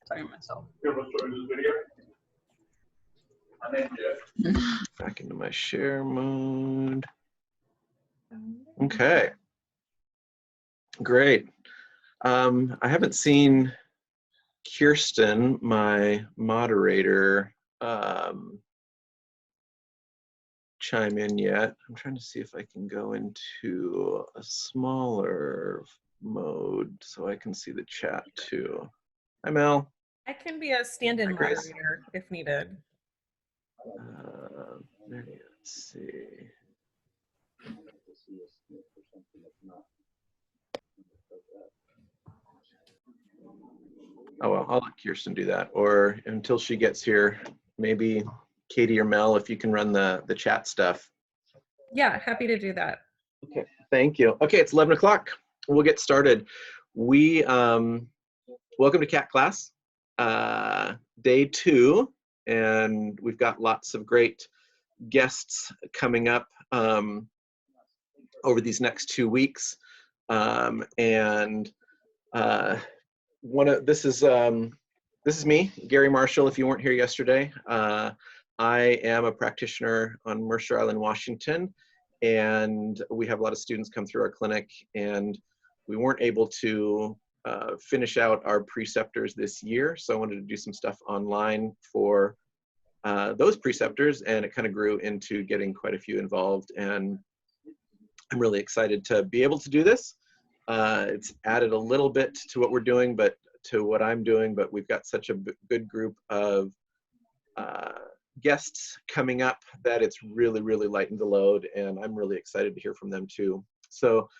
Sorry, myself. Back into my share mode. Okay. Great. I haven't seen Kirsten, my moderator, chime in yet. I'm trying to see if I can go into a smaller mode so I can see the chat too. Hi, Mel. I can be a stand-in moderator if needed. Let's see. Oh, well, I'll let Kirsten do that. Or until she gets here, maybe Katie or Mel, if you can run the chat stuff. Yeah, happy to do that. Okay, thank you. Okay, it's 11 o'clock. We'll get started. We, welcome to CAT class, day 2, and we've got lots of great guests coming up over these next 2 weeks. This is me, Gary Marshall, if you weren't here yesterday. I am a practitioner on Mercer Island, Washington, and we have a lot of students come through our clinic, and we weren't able to finish out our preceptors this year, so I wanted to do some stuff online for those preceptors, and it kind of grew into getting quite a few involved, and I'm really excited to be able to do this. It's added a little bit to what we're doing, but to what I'm doing, but we've got such a good group of guests coming up that it's really, really lightened the load, and I'm really excited to hear from them too. So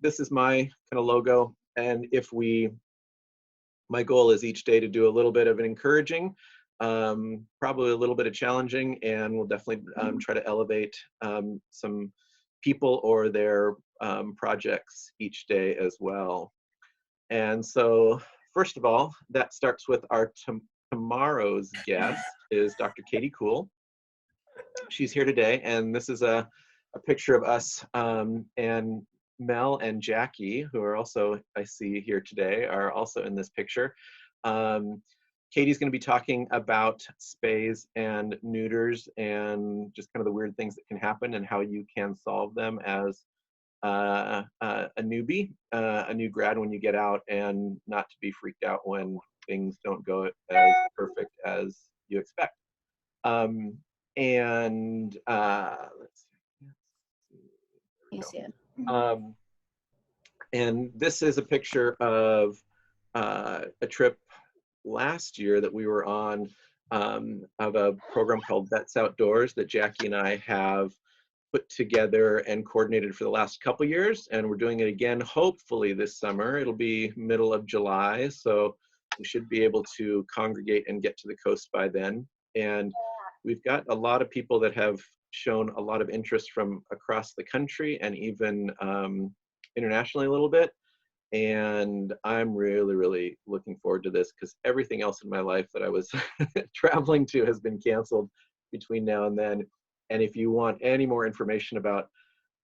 this is my kind of logo, and my goal is each day to do a little bit of an encouraging, probably a little bit of challenging, and we'll definitely try to elevate some people or their projects each day as well. And so first of all, that starts with our tomorrow's guest is Dr. Katie Kuhl. She's here today, and this is a picture of us, and Mel and Jackie, who are also, I see here today, are also in this picture. Katie's going to be talking about spays and neuters and just kind of the weird things that can happen and how you can solve them as a newbie, a new grad when you get out, and not to be freaked out when things don't go as perfect as you expect. Let's see. And this is a picture of a trip last year that we were on of a program called Vets Outdoors that Jackie and I have put together and coordinated for the last couple years, and we're doing it again hopefully this summer. It'll be middle of July, so we should be able to congregate and get to the coast by then. And we've got a lot of people that have shown a lot of interest from across the country and even internationally a little bit. And I'm really, really looking forward to this because everything else in my life that I was traveling to has been canceled between now and then. And if you want any more information about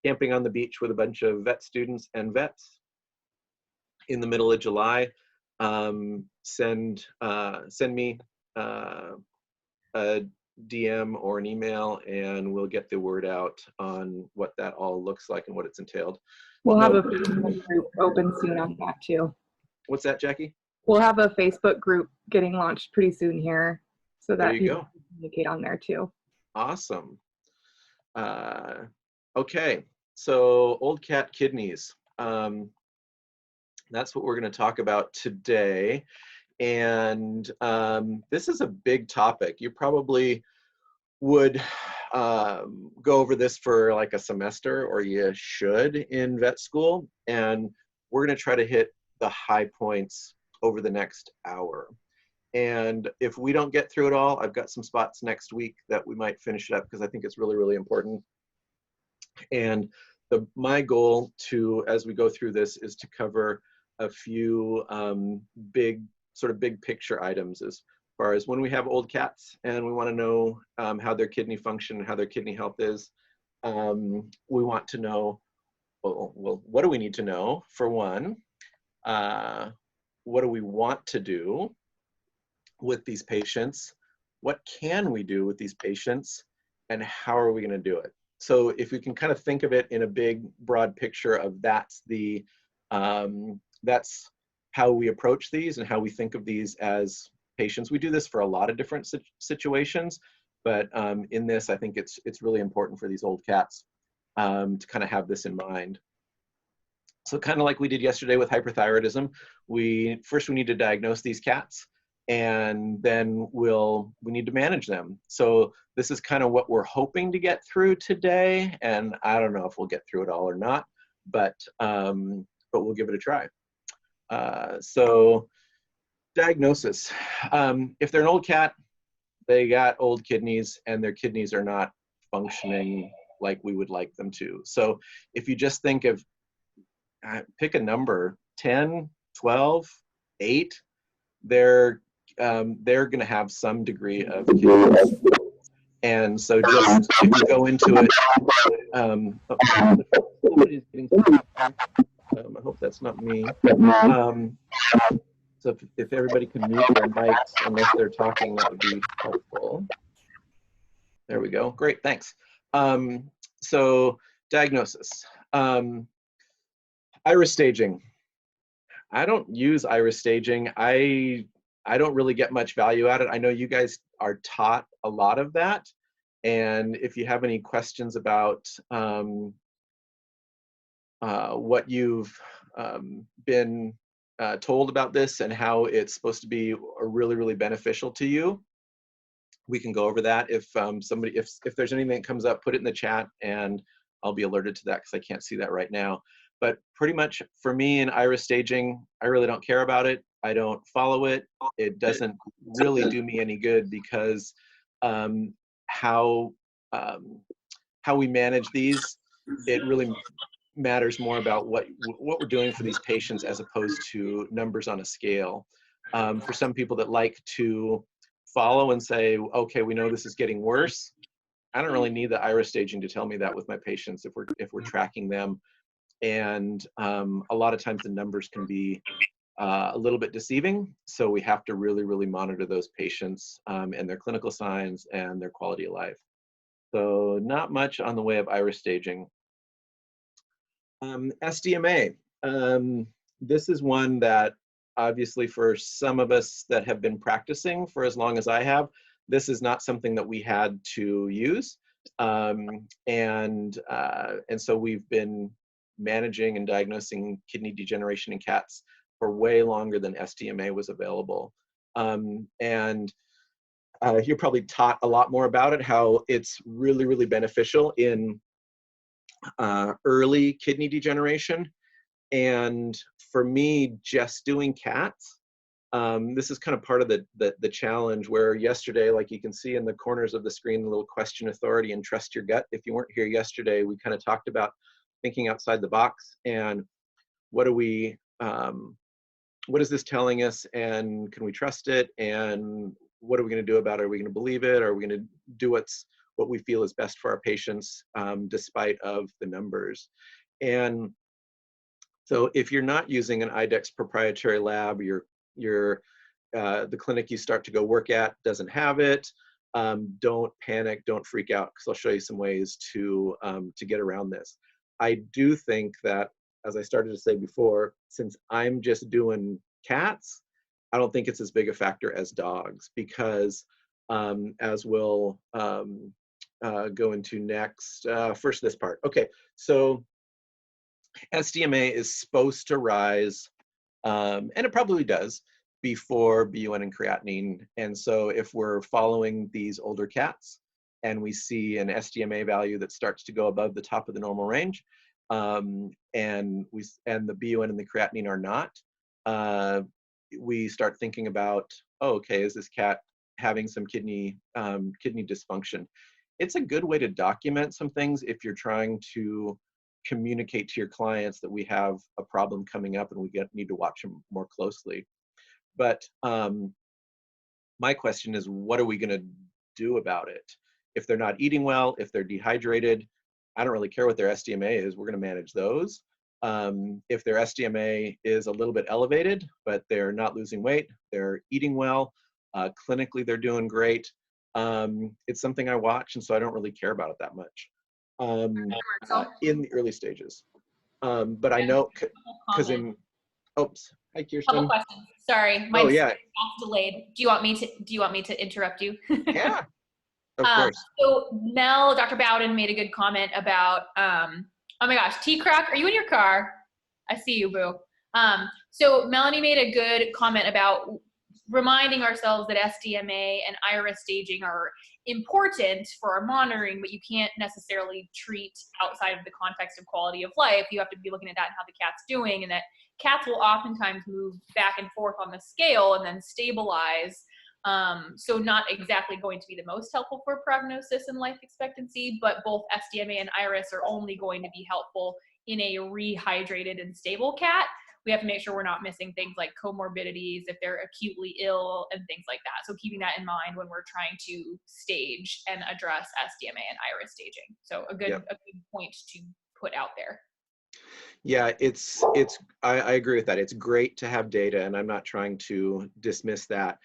camping on the beach with a bunch of vet students and vets in the middle of July, send me a DM or an email, and we'll get the word out on what that all looks like and what it's entailed. We'll have a Facebook group open soon on that too. What's that, Jackie? We'll have a Facebook group getting launched pretty soon here, so that people can communicate on there too. Awesome. Okay, so old cat kidneys. That's what we're going to talk about today. And this is a big topic. You probably would go over this for like a semester, or you should in vet school. And we're going to try to hit the high points over the next hour. And if we don't get through it all, I've got some spots next week that we might finish it up because I think it's really, really important. And my goal to, as we go through this, is to cover a few big picture items as far as when we have old cats and we want to know how their kidney function and how their kidney health is. We want to know, well, what do we need to know for one? What do we want to do? with these patients, what can we do with these patients, and how are we going to do it? So if we can kind of think of it in a big, broad picture of that's how we approach these and how we think of these as patients. We do this for a lot of different situations, but in this, I think it's really important for these old cats to kind of have this in mind. So kind of like we did yesterday with hyperthyroidism, we need to diagnose these cats, and then we need to manage them. So this is kind of what we're hoping to get through today, and I don't know if we'll get through it all or not, but we'll give it a try. So diagnosis. If they're an old cat, they got old kidneys, and their kidneys are not functioning like we would like them to. So if you just think of, pick a number, 10, 12, 8, they're going to have some degree of kidney. And so just if you go into it, somebody's getting some I hope that's not me. So if everybody can mute their mics unless they're talking, that would be helpful. There we go. Great, thanks. So diagnosis. Iris staging. I don't use iris staging. I don't really get much value out of it. I know you guys are taught a lot of that. And if you have any questions about what you've been told about this and how it's supposed to be really, really beneficial to you, we can go over that. If if there's anything that comes up, put it in the chat and I'll be alerted to that because I can't see that right now. But pretty much for me in iris staging, I really don't care about it. I don't follow it. It doesn't really do me any good because how we manage these, it really matters more about what we're doing for these patients as opposed to numbers on a scale. For some people that like to follow and say, okay, we know this is getting worse, I don't really need the iris staging to tell me that with my patients if we're tracking them. And a lot of times the numbers can be a little bit deceiving. So we have to really, really monitor those patients and their clinical signs and their quality of life. So not much on the way of iris staging. SDMA. This is one that obviously for some of us that have been practicing for as long as I have, this is not something that we had to use. And so we've been managing and diagnosing kidney degeneration in cats for way longer than SDMA was available. You're probably taught a lot more about it, how it's really, really beneficial in early kidney degeneration. And for me, just doing cats, this is kind of part of the challenge where yesterday, like you can see in the corners of the screen, the little question authority and trust your gut. If you weren't here yesterday, we kind of talked about thinking outside the box and what is this telling us, and can we trust it, and what are we going to do about it? Are we going to believe it? Are we going to do what we feel is best for our patients despite of the numbers? And so if you're not using an IDEXX proprietary lab, the clinic you start to go work at doesn't have it, don't panic, don't freak out, because I'll show you some ways to get around this. I do think that, as I started to say before, since I'm just doing cats, I don't think it's as big a factor as dogs, because as we'll go into next, first this part. Okay, so SDMA is supposed to rise, and it probably does, before BUN and creatinine. And so if we're following these older cats and we see an SDMA value that starts to go above the top of the normal range, and the BUN and the creatinine are not, we start thinking about, oh, okay, is this cat having some kidney dysfunction? It's a good way to document some things if you're trying to communicate to your clients that we have a problem coming up and we need to watch them more closely. But my question is, what are we going to do about it? If they're not eating well, if they're dehydrated, I don't really care what their SDMA is. We're going to manage those. If their SDMA is a little bit elevated, but they're not losing weight, they're eating well, Clinically, they're doing great. It's something I watch, and so I don't really care about it that much in the early stages. But I know because in, oops, hi Couple Kirsten. questions. Sorry, Oh mine's yeah, delayed. Do you want me to interrupt you? yeah, of course. So Mel, Dr. Bowden made a good comment about, oh my gosh, T-Croc, are you in your car? I see you, boo. So Melanie made a good comment about reminding ourselves that SDMA and IRIS staging are important for our monitoring, but you can't necessarily treat outside of the context of quality of life. You have to be looking at that and how the cat's doing, and that cats will oftentimes move back and forth on the scale and then stabilize. So not exactly going to be the most helpful for prognosis and life expectancy, but both SDMA and IRIS are only going to be helpful in a rehydrated and stable cat. We have to make sure we're not missing things like comorbidities, if they're acutely ill and things like that. So keeping that in mind when we're trying to stage and address SDMA and IRIS staging. So a good point to put out there. Yeah, I agree with that. It's great to have data, and I'm not trying to dismiss that,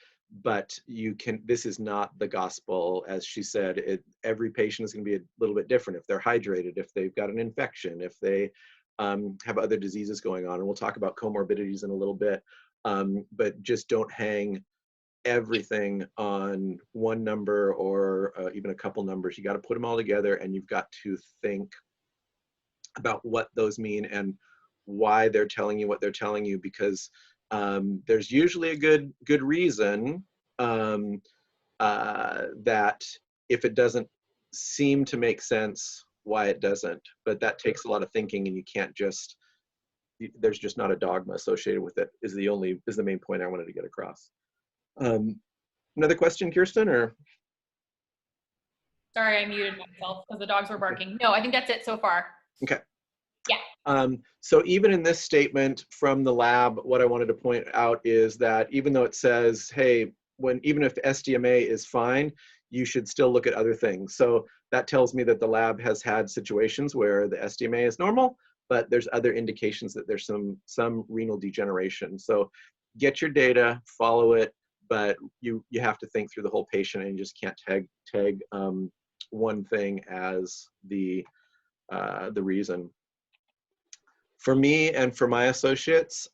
but this is not the gospel. As she said, every patient is going to be a little bit different. If they're hydrated, if they've got an infection, if they have other diseases going on, and we'll talk about comorbidities in a little bit, but just don't hang everything on one number or even a couple numbers. You got to put them all together, and you've got to think about what those mean and why they're telling you what they're telling you, because there's usually a good reason that if it doesn't seem to make sense, why it doesn't. But that takes a lot of thinking, and you can't just, there's just not a dogma associated with it, is the main point I wanted to get across. Another question, Kirsten, or? Sorry, I muted myself because the dogs were barking. No, I think that's it so far. Okay. Yeah. So even in this statement from the lab, what I wanted to point out is that even though it says, hey, even if SDMA is fine, you should still look at other things. So that tells me that the lab has had situations where the SDMA is normal, but there's other indications that there's some renal degeneration. So get your data, follow it, but you have to think through the whole patient, and you just can't tag one thing as the reason. For me and for my associates,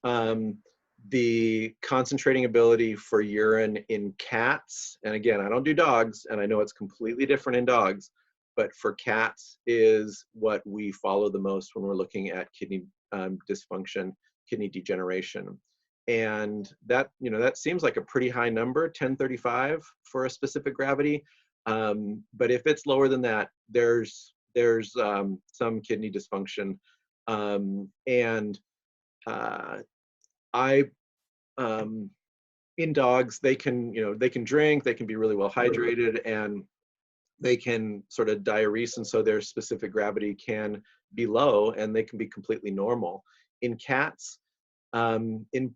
the concentrating ability for urine in cats, and again, I don't do dogs, and I know it's completely different in dogs, but for cats is what we follow the most when we're looking at kidney dysfunction, kidney degeneration. And that, that seems like a pretty high number, 1035 for a specific gravity. But if it's lower than that, there's some kidney dysfunction. In dogs, they can drink, they can be really well hydrated, and they can sort of diurese, and so their specific gravity can be low, and they can be completely normal. In cats, in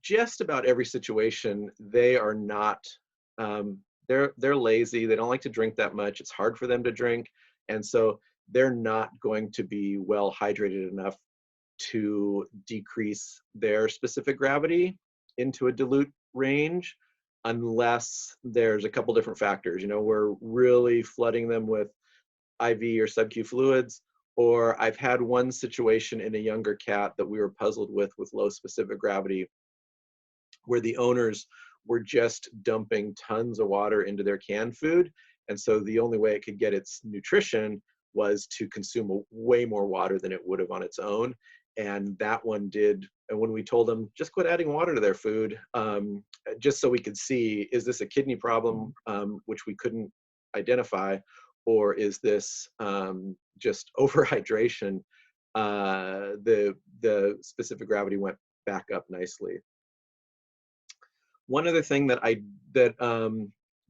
just about every situation, they are not, they're lazy, they don't like to drink that much, it's hard for them to drink, and so they're not going to be well hydrated enough to decrease their specific gravity into a dilute range, unless there's a couple different factors. We're really flooding them with IV or sub-Q fluids, or I've had one situation in a younger cat that we were puzzled with low specific gravity, where the owners were just dumping tons of water into their canned food, and so the only way it could get its nutrition was to consume way more water than it would have on its own. And that one did, and when we told them just quit adding water to their food, just so we could see, is this a kidney problem, which we couldn't identify, or is this just overhydration, the specific gravity went back up nicely. One other thing that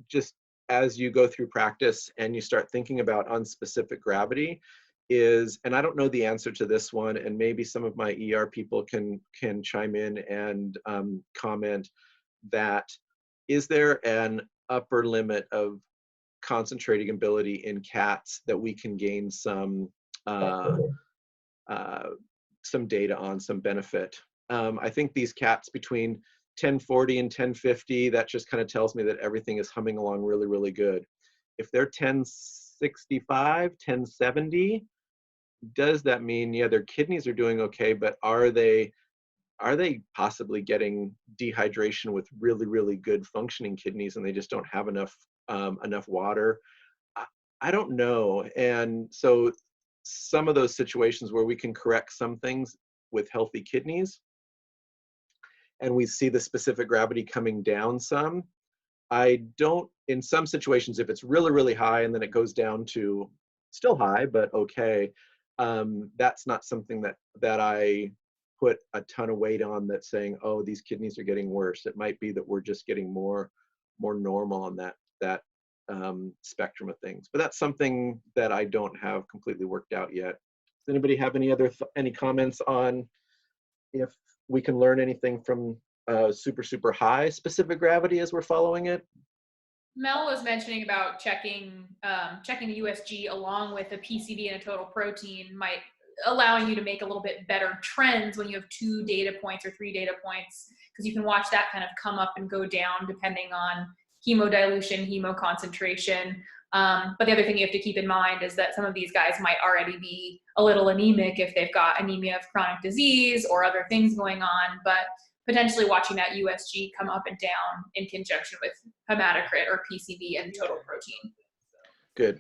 just as you go through practice and you start thinking about unspecific gravity is, and I don't know the answer to this one, and maybe some of my ER people can chime in and comment, that is there an upper limit of concentrating ability in cats that we can gain some data on, some benefit. I think these cats between 1040 and 1050, that just kind of tells me that everything is humming along really, really good. If they're 1065, 1070, does that mean, yeah, their kidneys are doing okay, but are they possibly getting dehydration with really, really good functioning kidneys and they just don't have enough enough water? I don't know. And so some of those situations where we can correct some things with healthy kidneys and we see the specific gravity coming down some, I don't, in some situations, if it's really, really high and then it goes down to still high, but okay, that's not something that I put a ton of weight on, that's saying, oh, these kidneys are getting worse. It might be that we're just getting more normal on that spectrum of things. But that's something that I don't have completely worked out yet. Does anybody have any comments on if we can learn anything from super, super high specific gravity as we're following it? Mel was mentioning about checking the USG along with a PCV and a total protein might allowing you to make a little bit better trends when you have 2 data points or 3 data points, because you can watch that kind of come up and go down depending on hemodilution, hemoconcentration. But the other thing you have to keep in mind is that some of these guys might already be a little anemic if they've got anemia of chronic disease or other things going on, but potentially watching that USG come up and down in conjunction with hematocrit or PCV and total protein. Good,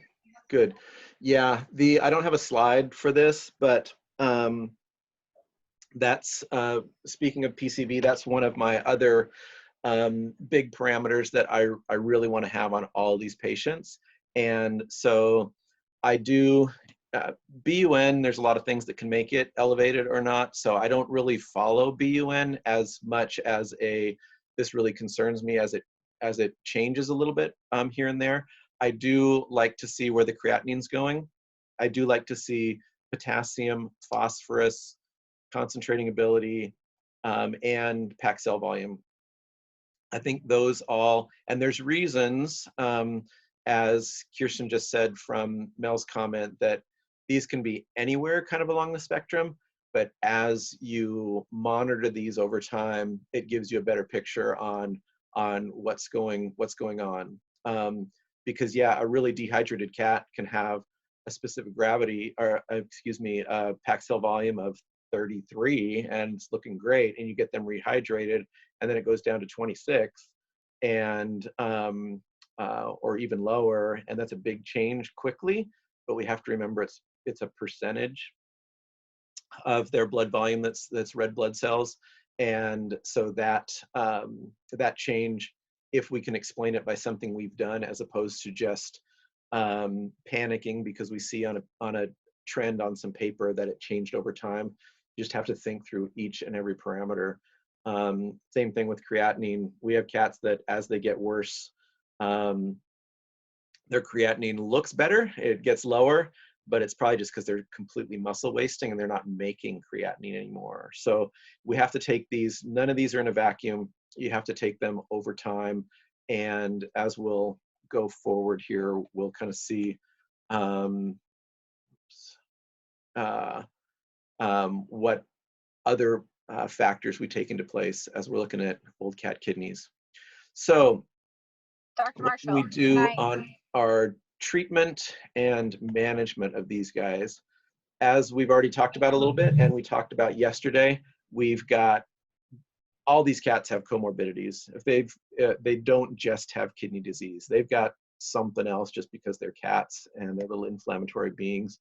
good. Yeah, I don't have a slide for this, but that's, speaking of PCV, that's one of my other big parameters that I really want to have on all these patients. And so I do, BUN, there's a lot of things that can make it elevated or not. So I don't really follow BUN as much as this really concerns me as it changes a little bit here and there. I do like to see where the creatinine's going. I do like to see potassium, phosphorus, concentrating ability, and packed cell volume. I think those all, and there's reasons, as Kirsten just said from Mel's comment, that these can be anywhere kind of along the spectrum, but as you monitor these over time, it gives you a better picture on what's going on. Because yeah, a really dehydrated cat can have a specific gravity, or packed cell volume of 33 and it's looking great, and you get them rehydrated and then it goes down to 26 and or even lower, and that's a big change quickly. But we have to remember it's a percentage of their blood volume that's red blood cells, and so that that change, if we can explain it by something we've done as opposed to just panicking because we see on a trend on some paper that it changed over time, you just have to think through each and every parameter. Same thing with creatinine. We have cats that as they get worse, their creatinine looks better, it gets lower, but it's probably just because they're completely muscle wasting and they're not making creatinine anymore. So we have to take these, none of these are in a vacuum. You have to take them over time. And as we'll go forward here, we'll kind of see what other factors we take into place as we're looking at old cat kidneys. So Dr. what can Marshall, we do can I- on our treatment and management of these guys? As we've already talked about a little bit, and we talked about yesterday, we've got all these cats have comorbidities. If they don't just have kidney disease, they've got something else just because they're cats and they're little inflammatory beings.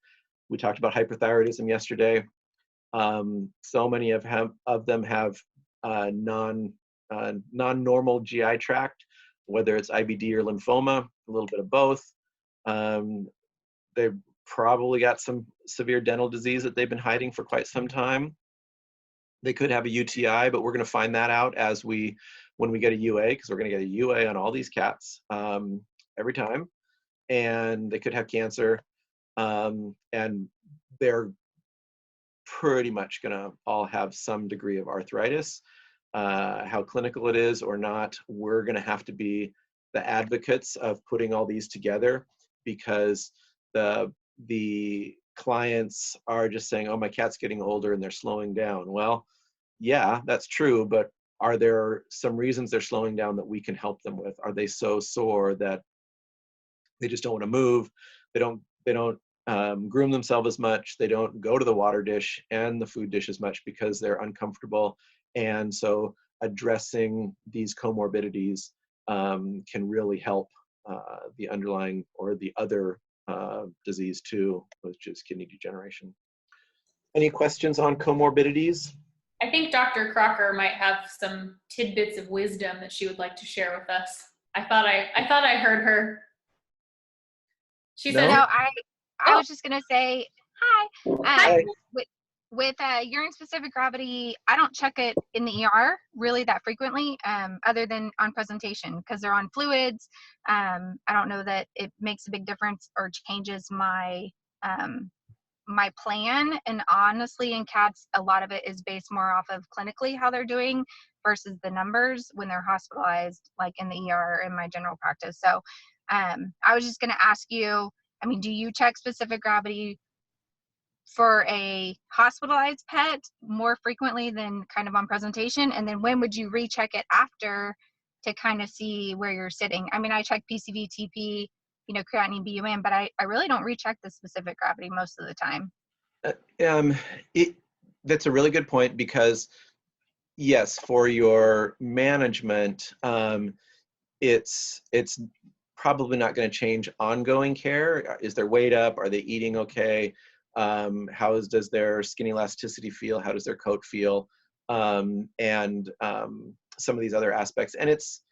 We talked about hyperthyroidism yesterday. So many of them have non-normal GI tract, whether it's IBD or lymphoma, a little bit of both. They've probably got some severe dental disease that they've been hiding for quite some time. They could have a UTI, but we're going to find that out when we get a UA, because we're going to get a UA on all these cats every time. And they could have cancer, and they're pretty much going to all have some degree of arthritis. How clinical it is or not, we're going to have to be the advocates of putting all these together, because the clients are just saying, oh, my cat's getting older and they're slowing down. Well, yeah, that's true, but are there some reasons they're slowing down that we can help them with? Are they so sore that they just don't want to move? They don't groom themselves as much. They don't go to the water dish and the food dish as much because they're uncomfortable. And so addressing these comorbidities can really help the underlying or the other disease too, which is kidney degeneration. Any questions on comorbidities? I think Dr. Crocker might have some tidbits of wisdom that she would like to share with us. I thought I heard her. She No? said, No, I Oh. was just gonna say hi. Hi. With urine specific gravity, I don't check it in the ER really that frequently, other than on presentation because they're on fluids. I don't know that it makes a big difference or changes my my plan. And honestly, in cats, a lot of it is based more off of clinically how they're doing versus the numbers when they're hospitalized, like in the ER in my general practice. So I was just going to ask you, I mean, do you check specific gravity for a hospitalized pet more frequently than kind of on presentation? And then when would you recheck it after to kind of see where you're sitting? I mean, I check PCV, TP, you know, creatinine, BUN, but I really don't recheck the specific gravity most of the time. That's a really good point because yes, for your management, it's probably not going to change ongoing care. Is their weight up? Are they eating okay? Does their skin elasticity feel? How does their coat feel? And some of these other aspects. And it's,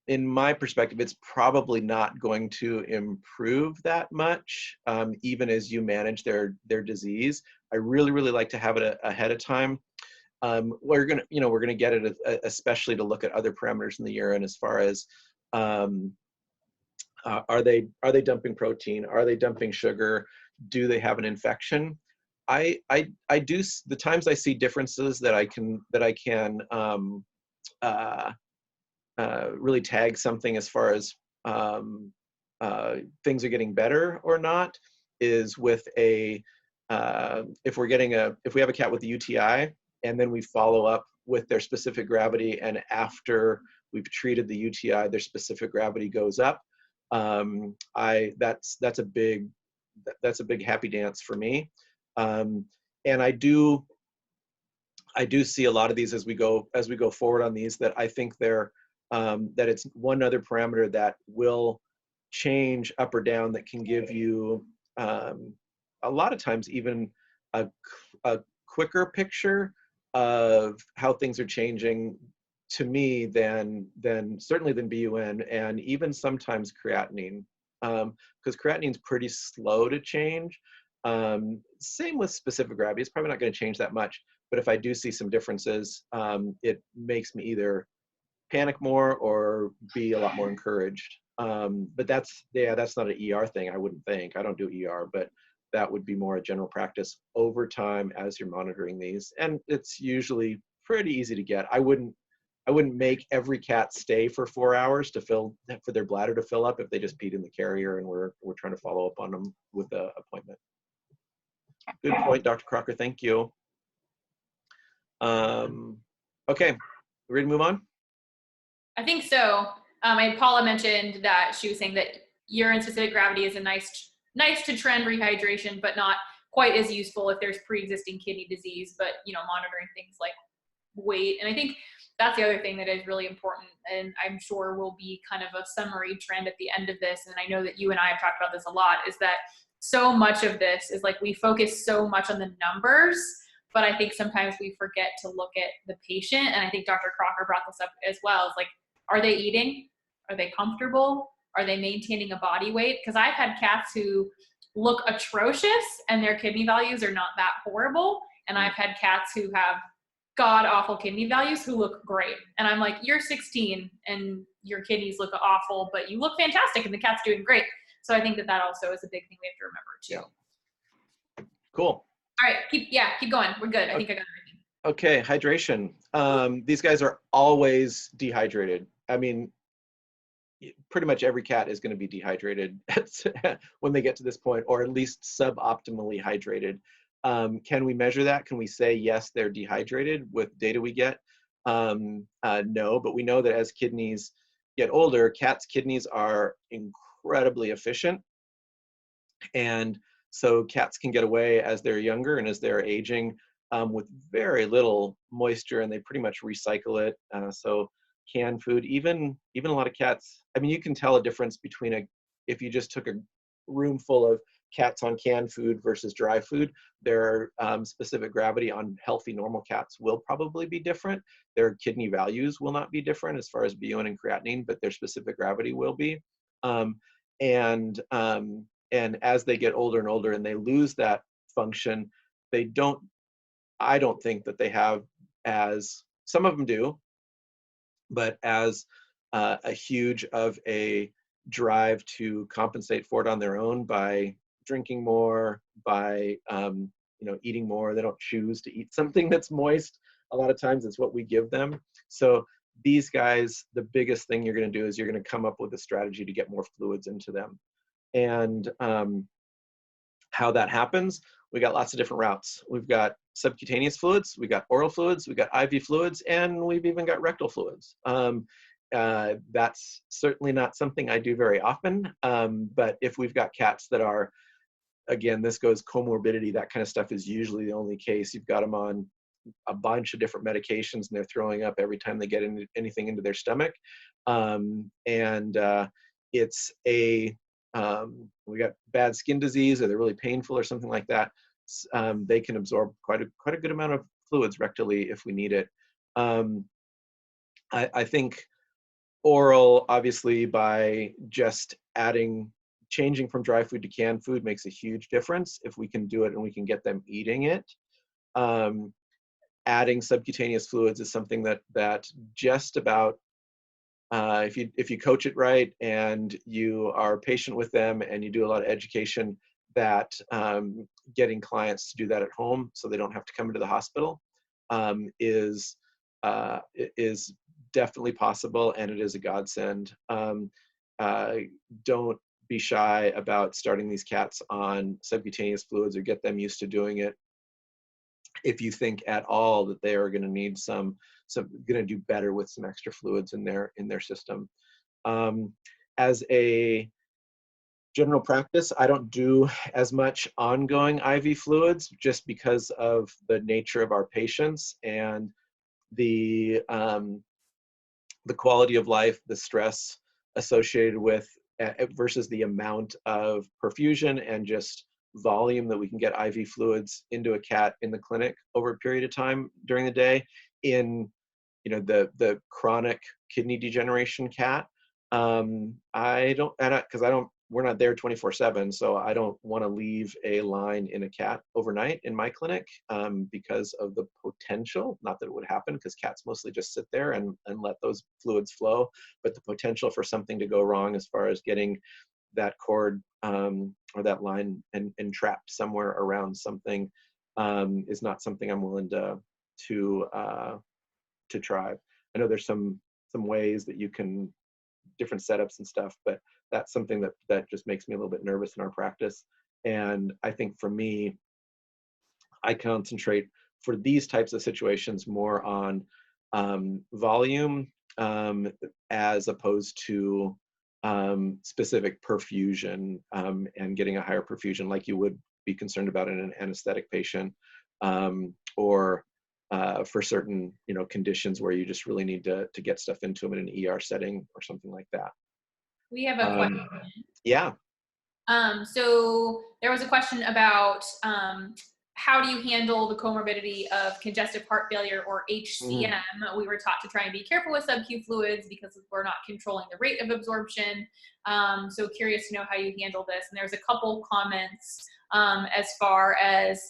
in my perspective, it's probably not going to improve that much, even as you manage their disease. I really like to have it ahead of time. We're gonna get it, especially to look at other parameters in the urine as far as are they dumping protein? Are they dumping sugar? Do they have an infection? I do, the times I see differences that I can really tag something as far as things are getting better or not is with if we have a cat with a UTI and then we follow up with their specific gravity, and after we've treated the UTI, their specific gravity goes up. That's a big happy dance for me. And I do see a lot of these as we go forward on these, that I think they're that it's one other parameter that will change up or down that can give you a lot of times even a quicker picture of how things are changing to me than certainly than BUN and even sometimes creatinine, because creatinine's pretty slow to change. Same with specific gravity, it's probably not going to change that much, but if I do see some differences, it makes me either panic more or be a lot more encouraged. But that's not an ER thing, I wouldn't think. I don't do ER, but that would be more a general practice over time as you're monitoring these. And it's usually pretty easy to get. I wouldn't make every cat stay for 4 hours for their bladder to fill up if they just peed in the carrier and we're trying to follow up on them with an appointment. Good point, Dr. Crocker, thank you. Okay, ready to move on? I think so. Paula mentioned that she was saying that urine specific gravity is a nice to trend rehydration, but not quite as useful if there's pre-existing kidney disease, but monitoring things like weight. And I think that's the other thing that is really important, and I'm sure will be kind of a summary trend at the end of this. And I know that you and I have talked about this a lot, is that so much of this is like we focus so much on the numbers, but I think sometimes we forget to look at the patient. And I think Dr. Crocker brought this up as well. It's like, are they eating? Are they comfortable? Are they maintaining a body weight? Because I've had cats who look atrocious and their kidney values are not that horrible. And I've had cats who have god awful kidney values who look great. And I'm like, you're 16 and your kidneys look awful, but you look fantastic and the cat's doing great. So I think that also is a big thing we have to remember too. Yeah. Cool. All right, keep going. We're good. I think I got everything. Okay, hydration. These guys are always dehydrated. I mean, pretty much every cat is going to be dehydrated when they get to this point, or at least suboptimally hydrated. Can we measure that? Can we say, yes, they're dehydrated with data we get? No, but we know that as kidneys get older, cats' kidneys are incredibly efficient. And so cats can get away as they're younger and as they're aging with very little moisture, and they pretty much recycle it. So canned food, even a lot of cats, I mean, you can tell a difference between if you just took a room full of cats on canned food versus dry food. Their specific gravity on healthy normal cats will probably be different. Their kidney values will not be different as far as BUN and creatinine, but their specific gravity will be. And as they get older and older and they lose that function, I don't think that they have, as some of them do, but as a huge of a drive to compensate for it on their own by drinking more, by eating more. They don't choose to eat something that's moist. A lot of times it's what we give them. So these guys, the biggest thing you're going to do is you're going to come up with a strategy to get more fluids into them. And how that happens, we got lots of different routes. We've got subcutaneous fluids, we got oral fluids, we got IV fluids, and we've even got rectal fluids. That's certainly not something I do very often, but if we've got cats that are, again, this goes comorbidity, that kind of stuff is usually the only case. You've got them on a bunch of different medications and they're throwing up every time they get anything into their stomach. It's we got bad skin disease, or they're really painful or something like that. They can absorb quite a good amount of fluids rectally if we need it. I think oral, obviously, by just changing from dry food to canned food makes a huge difference if we can do it and we can get them eating it. Adding subcutaneous fluids is something that just about, if you coach it right and you are patient with them and you do a lot of education, that getting clients to do that at home so they don't have to come into the hospital is definitely possible, and it is a godsend. Don't be shy about starting these cats on subcutaneous fluids, or get them used to doing it. If you think at all that they are going to need going to do better with some extra fluids in their system. As a general practice, I don't do as much ongoing IV fluids just because of the nature of our patients and the quality of life, the stress associated with versus the amount of perfusion and just volume that we can get IV fluids into a cat in the clinic over a period of time during the day. In the chronic kidney degeneration cat, we're not there 24/7, so I don't want to leave a line in a cat overnight in my clinic because of the potential, not that it would happen because cats mostly just sit there and let those fluids flow, but the potential for something to go wrong as far as getting that cord or that line entrapped somewhere around something is not something I'm willing to try. I know there's some ways that you can, different setups and stuff, but that's something that just makes me a little bit nervous in our practice. And I think for me, I concentrate for these types of situations more on volume as opposed to specific perfusion and getting a higher perfusion like you would be concerned about in an anesthetic patient, or for certain conditions where you just really need to get stuff into them in an ER setting or something like that. We have a question. Yeah. So there was a question about how do you handle the comorbidity of congestive heart failure or HCM? We were taught to try and be careful with sub-Q fluids because we're not controlling the rate of absorption. So curious to know how you handle this. And there's a couple comments as far as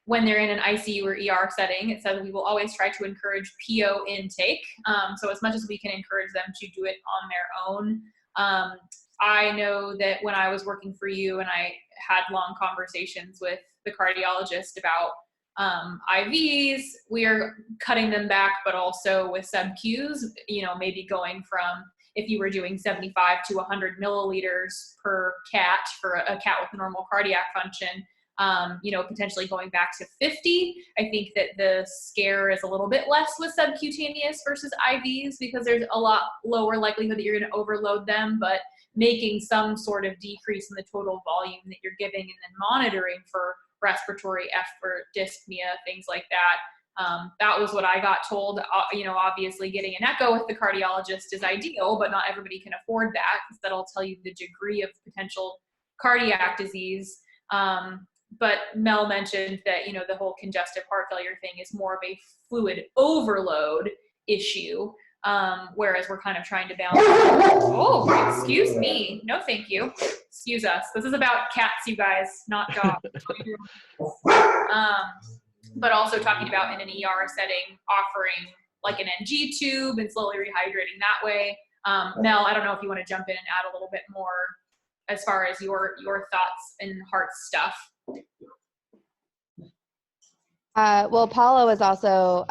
when they're in an ICU or ER setting. It says we will always try to encourage PO intake. So as much as we can encourage them to do it on their own. I know that when I was working for you and I had long conversations with the cardiologist about IVs, we are cutting them back, but also with sub-Qs, maybe going from, if you were doing 75 to 100 milliliters per cat for a cat with normal cardiac function, potentially going back to 50. I think that the scare is a little bit less with subcutaneous versus IVs because there's a lot lower likelihood that you're going to overload them, but making some sort of decrease in the total volume that you're giving and then monitoring for respiratory effort, dyspnea, things like that. That was what I got told. Obviously getting an echo with the cardiologist is ideal, but not everybody can afford that because that'll tell you the degree of potential cardiac disease. But Mel mentioned that, the whole congestive heart failure thing is more of a fluid overload issue, whereas we're kind of trying to balance. Oh, excuse me. No, thank you. Excuse us. This is about cats, you guys, not dogs. But also talking about in an ER setting, offering like an NG tube and slowly rehydrating that way. Mel, I don't know if you want to jump in and add a little bit more as far as your thoughts and heart stuff. Well, Paula was also,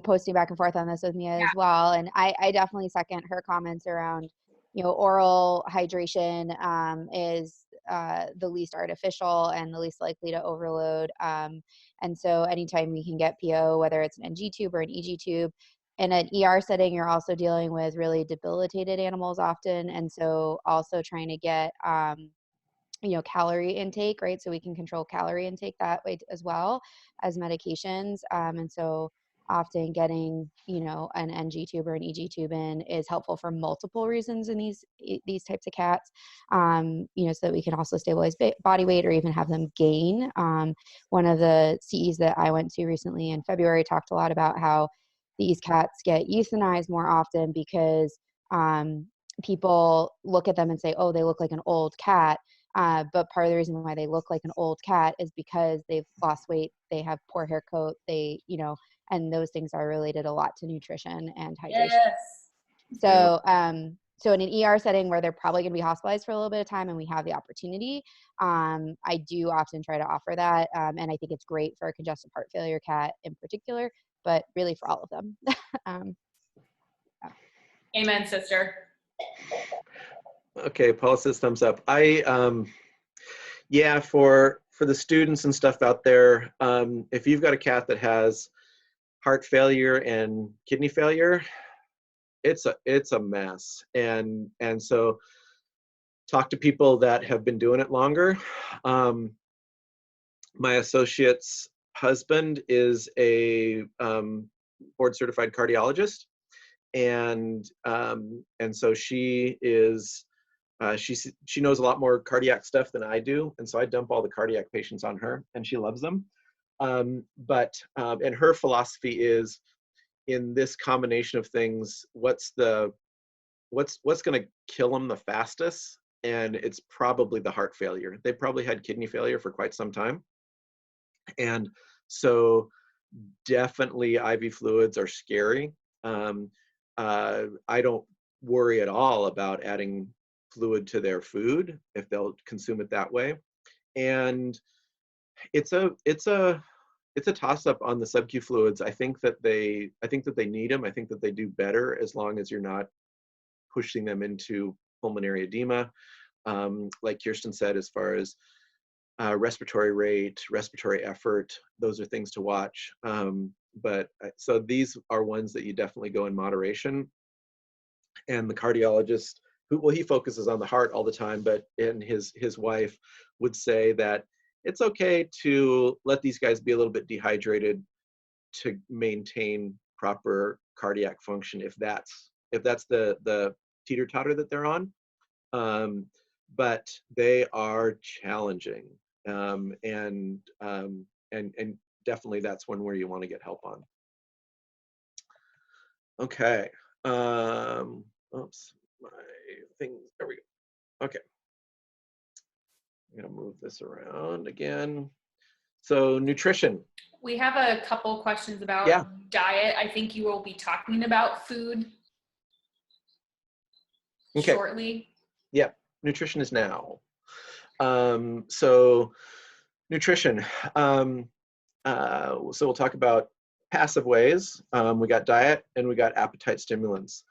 posting back and forth on this with me as well. And I definitely second her comments around, oral hydration is the least artificial and the least likely to overload. And so anytime we can get PO, whether it's an NG tube or an EG tube, in an ER setting, you're also dealing with really debilitated animals often. And so also trying to get, calorie intake, right? So we can control calorie intake that way as well as medications. And so often getting, an NG tube or an EG tube in is helpful for multiple reasons in these types of cats, so that we can also stabilize body weight or even have them gain. One of the CEs that I went to recently in February talked a lot about how these cats get euthanized more often because people look at them and say, oh, they look like an old cat. But part of the reason why they look like an old cat is because they've lost weight, they have poor hair coat, and those things are related a lot to nutrition and hydration. Yes. So, so in an ER setting where they're probably going to be hospitalized for a little bit of time and we have the opportunity, I do often try to offer that. And I think it's great for a congestive heart failure cat in particular, but really for all of them. Amen, sister. Okay, Paula says thumbs up. For the students and stuff out there, if you've got a cat that has heart failure and kidney failure, it's a mess. And so talk to people that have been doing it longer. My associate's husband is a board certified cardiologist, and so she is. She knows a lot more cardiac stuff than I do, and so I dump all the cardiac patients on her, and she loves them. And her philosophy is, in this combination of things, what's going to kill them the fastest? And it's probably the heart failure. They probably had kidney failure for quite some time, and so definitely IV fluids are scary. I don't worry at all about adding fluid to their food if they'll consume it that way. And it's a toss up on the sub-Q fluids. I think that they need them. I think that they do better as long as you're not pushing them into pulmonary edema. Like Kirsten said, as far as respiratory rate, respiratory effort, those are things to watch. So these are ones that you definitely go in moderation. And the cardiologist, he focuses on the heart all the time, and his wife would say that it's okay to let these guys be a little bit dehydrated to maintain proper cardiac function if that's the teeter-totter that they're on. But they are challenging, and definitely that's one where you want to get help on. Okay. Oops, my thing. There we go. Okay. I'm gonna move this around again. So nutrition. We have a couple questions about diet. I think you will be talking about food shortly. Yeah, nutrition is now. So nutrition. So we'll talk about passive ways. We got diet and we got appetite stimulants.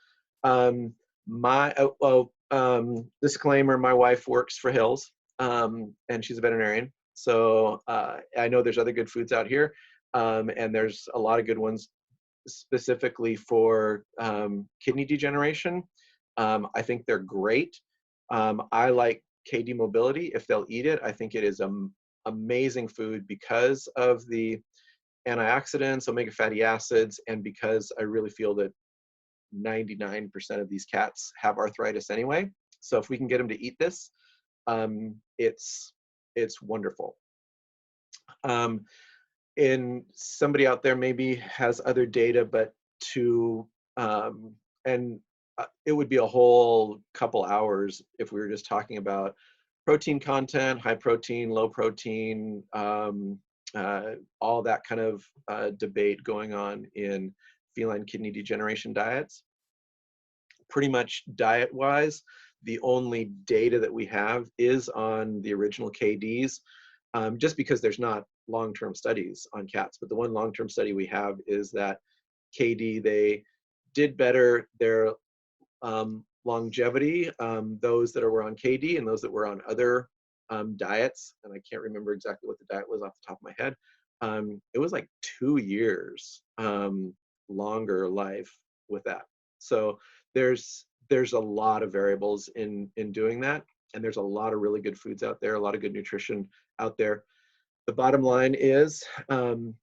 Disclaimer, my wife works for Hills, and she's a veterinarian. So I know there's other good foods out here, and there's a lot of good ones specifically for kidney degeneration. I think they're great. I like KD mobility. If they'll eat it, I think it is amazing food because of the antioxidants, omega fatty acids, and because I really feel that 99% of these cats have arthritis anyway. So if we can get them to eat this, it's wonderful. And somebody out there maybe has other data, but it would be a whole couple hours if we were just talking about protein content, high protein, low protein, all that kind of debate going on in feline kidney degeneration diets. Pretty much diet-wise, the only data that we have is on the original KDs, just because there's not long-term studies on cats. But the one long-term study we have is that KD, they did better their longevity, those that were on KD and those that were on other diets. And I can't remember exactly what the diet was off the top of my head. It was like 2 years longer life with that. So there's a lot of variables in doing that. And there's a lot of really good foods out there, a lot of good nutrition out there. The bottom line is, and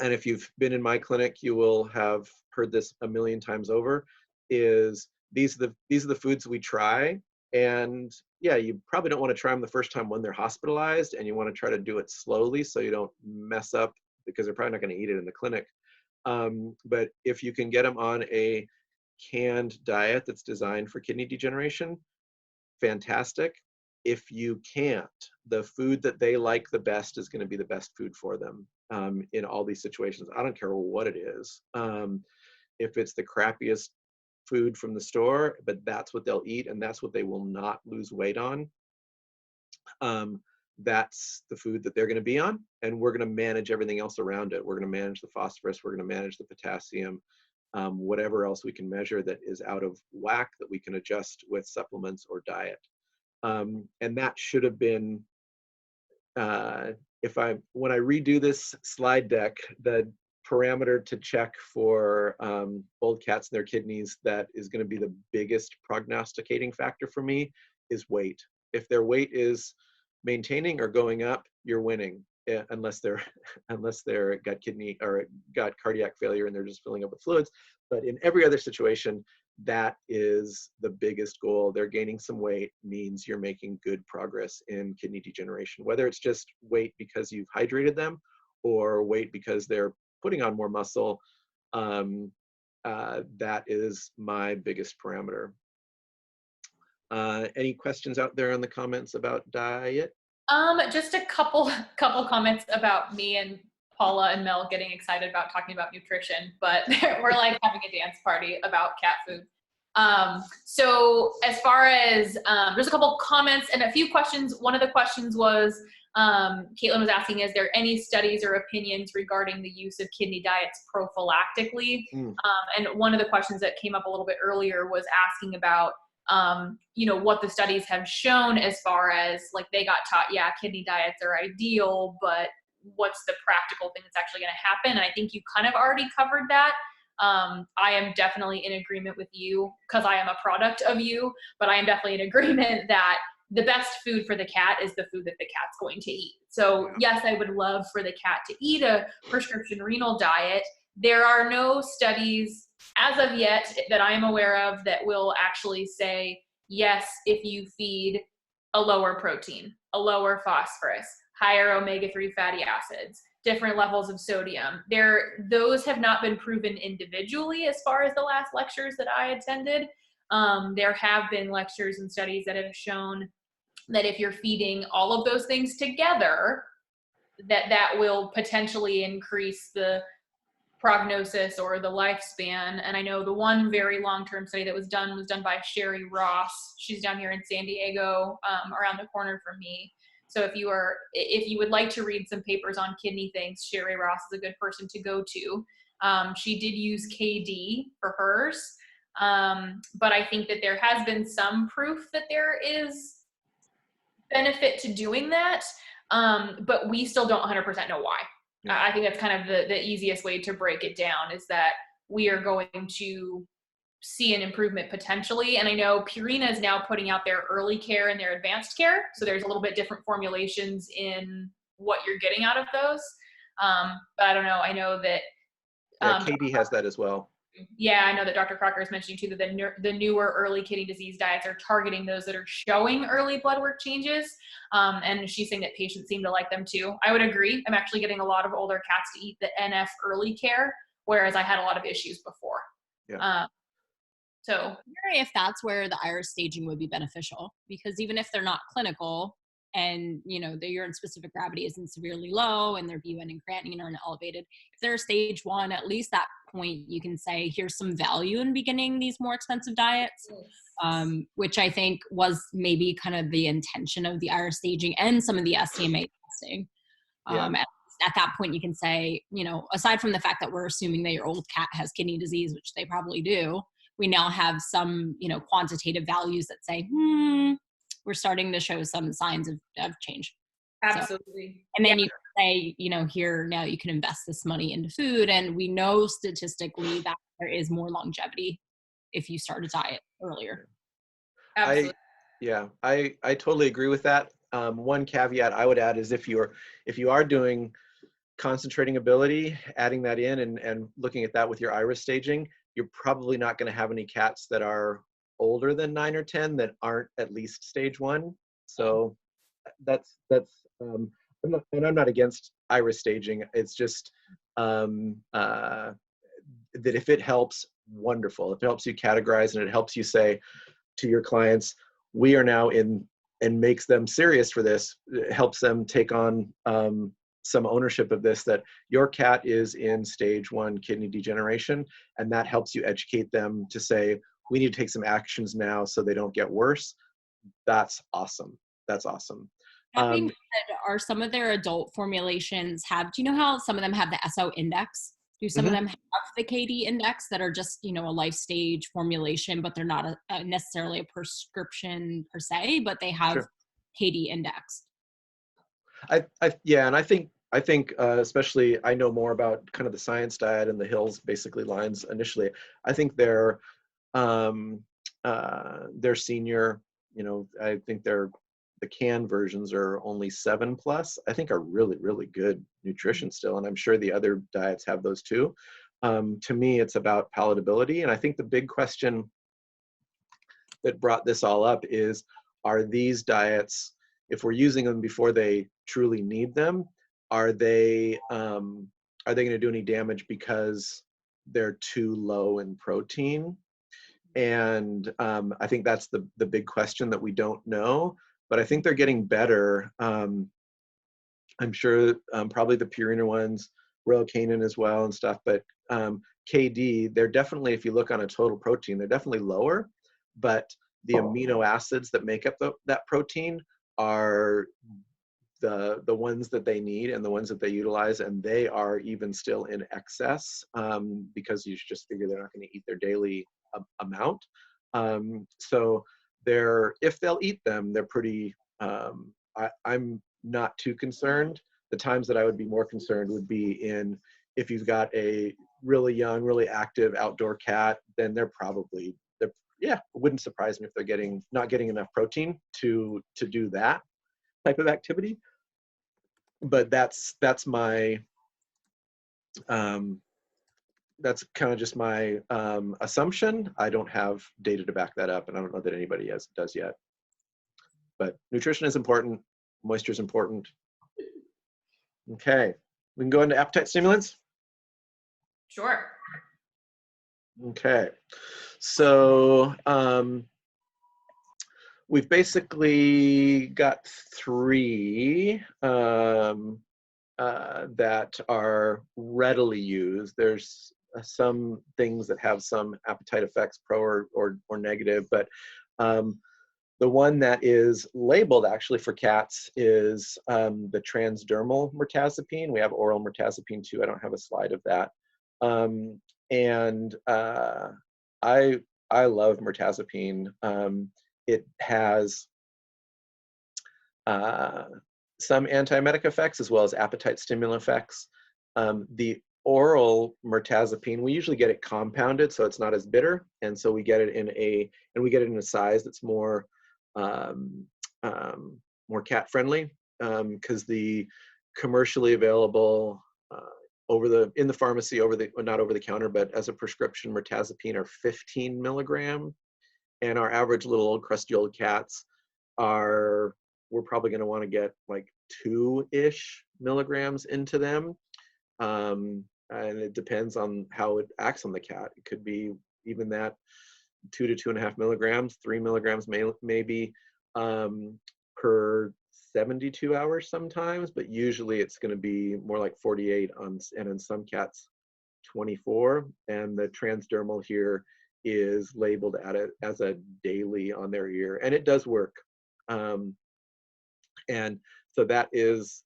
if you've been in my clinic, you will have heard this a million times over, is these are the foods we try. And yeah, you probably don't want to try them the first time when they're hospitalized, and you want to try to do it slowly so you don't mess up, because they're probably not going to eat it in the clinic. But if you can get them on a canned diet that's designed for kidney degeneration, fantastic. If you can't, the food that they like the best is going to be the best food for them in all these situations. I don't care what it is. If it's the crappiest food from the store, but that's what they'll eat and that's what they will not lose weight on, that's the food that they're going to be on, and we're going to manage everything else around it. We're going to manage the phosphorus, we're going to manage the potassium, whatever else we can measure that is out of whack that we can adjust with supplements or diet. And that should have been, when I redo this slide deck, the parameter to check for old cats and their kidneys that is going to be the biggest prognosticating factor for me is weight. If their weight is maintaining or going up, you're winning, unless they're got kidney or got cardiac failure and they're just filling up with fluids. But in every other situation, that is the biggest goal. They're gaining some weight means you're making good progress in kidney degeneration, whether it's just weight because you've hydrated them or weight because they're putting on more muscle. That is my biggest parameter. Any questions out there in the comments about diet? Just a couple comments about me and Paula and Mel getting excited about talking about nutrition, but we're like having a dance party about cat food. So as far as, there's a couple comments and a few questions. One of the questions was, Caitlin was asking, is there any studies or opinions regarding the use of kidney diets prophylactically? And one of the questions that came up a little bit earlier was asking about, what the studies have shown as far as like they got taught, yeah, kidney diets are ideal, but what's the practical thing that's actually going to happen? And I think you kind of already covered that. I am definitely in agreement with you because I am a product of you, but I am definitely in agreement that the best food for the cat is the food that the cat's going to eat. So yes, I would love for the cat to eat a prescription renal diet. There are no studies as of yet that I'm aware of that will actually say, yes, if you feed a lower protein, a lower phosphorus, higher omega-3 fatty acids, different levels of sodium. Those have not been proven individually as far as the last lectures that I attended. There have been lectures and studies that have shown that if you're feeding all of those things together, that will potentially increase the prognosis or the lifespan. And I know the one very long-term study that was done by Sherry Ross. She's down here in San Diego, around the corner from me. So if you would like to read some papers on kidney things, Sherry Ross is a good person to go to. She did use KD for hers, but I think that there has been some proof that there is benefit to doing that. but we still don't 100% know why. Yeah. I think that's kind of the easiest way to break it down, is that we are going to see an improvement potentially. And I know Purina is now putting out their early care and their advanced care. So there's a little bit different formulations in what you're getting out of those. But I don't know. I know that. Yeah, Katie has that as well. Yeah, I know that Dr. Crocker is mentioning too that the newer early kidney disease diets are targeting those that are showing early blood work changes. And she's saying that patients seem to like them too. I would agree. I'm actually getting a lot of older cats to eat the NF early care, whereas I had a lot of issues before. Yeah. So I'm wondering if that's where the iris staging would be beneficial, because even if they're not clinical and, you know, the urine specific gravity isn't severely low and their BUN and creatinine aren't elevated, if they're stage 1, at least that point you can say, here's some value in beginning these more expensive diets, which I think was maybe kind of the intention of the iris staging and some of the SCMA testing. Yeah. At that point you can say, you know, aside from the fact that we're assuming that your old cat has kidney disease, which they probably do, we now have some, you know, quantitative values that say, we're starting to show some signs of change. absolutely. So, and then you say, you know, here now you can invest this money into food, and we know statistically that there is more longevity if you start a diet earlier. Absolutely. I totally agree with that. One caveat I would add is if you are doing concentrating ability, adding that in and looking at that with your iris staging, you're probably not going to have any cats that are older than 9 or 10 that aren't at least stage 1. So that's I'm not against iris staging. It's just that if it helps, wonderful. If it helps you categorize and it helps you say to your clients, we are now in, and makes them serious for this, it helps them take on some ownership of this, that your cat is in stage 1 kidney degeneration, and that helps you educate them to say, we need to take some actions now so they don't get worse. That's awesome. That's awesome. That being said, are some of their adult formulations do you know how some of them have the SO index? Do some of them have the KD index that are just, you know, a life stage formulation, but they're not necessarily a prescription per se, but they have KD index? Yeah, and I think especially, I know more about kind of the science diet and the Hills basically lines initially. I think their senior, you know, I think the can versions are only 7+, I think are really, really good nutrition still. And I'm sure the other diets have those too. To me, it's about palatability. And I think the big question that brought this all up is, are these diets, if we're using them before they truly need them, are they going to do any damage because they're too low in protein? And I think that's the big question that we don't know. But I think they're getting better. I'm sure probably the Purina ones, Royal Canin as well and stuff, but KD, they're definitely, if you look on a total protein, they're definitely lower, but the amino acids that make up that protein are the ones that they need and the ones that they utilize, and they are even still in excess because you just figure they're not going to eat their daily amount. So if they'll eat them, they're pretty, I'm not too concerned. The times that I would be more concerned would be in, if you've got a really young, really active outdoor cat, then it wouldn't surprise me if they're not getting enough protein to do that type of activity. But that's my, that's kind of just my assumption. I don't have data to back that up, and I don't know that anybody does yet. But nutrition is important. Moisture is important. Okay, we can go into appetite stimulants. Sure. Okay, so we've basically got 3 that are readily used. There's some things that have some appetite effects, pro or negative, but the one that is labeled actually for cats is the transdermal mirtazapine. We have oral mirtazapine too. I don't have a slide of that. And I love mirtazapine. It has some antiemetic effects as well as appetite stimulant effects. The oral mirtazapine, we usually get it compounded, so it's not as bitter, and so we get it in a size that's more more cat friendly, because the commercially available in the pharmacy, not over the counter, but as a prescription, mirtazapine are 15 milligram, and our average little old crusty old cats we're probably going to want to get like 2-ish milligrams into them. And it depends on how it acts on the cat. It could be even that 2 to 2.5 milligrams, 3 milligrams maybe per 72 hours sometimes, but usually it's going to be more like 48 and in some cats 24. And the transdermal here is labeled as a daily on their ear, and it does work. And so that's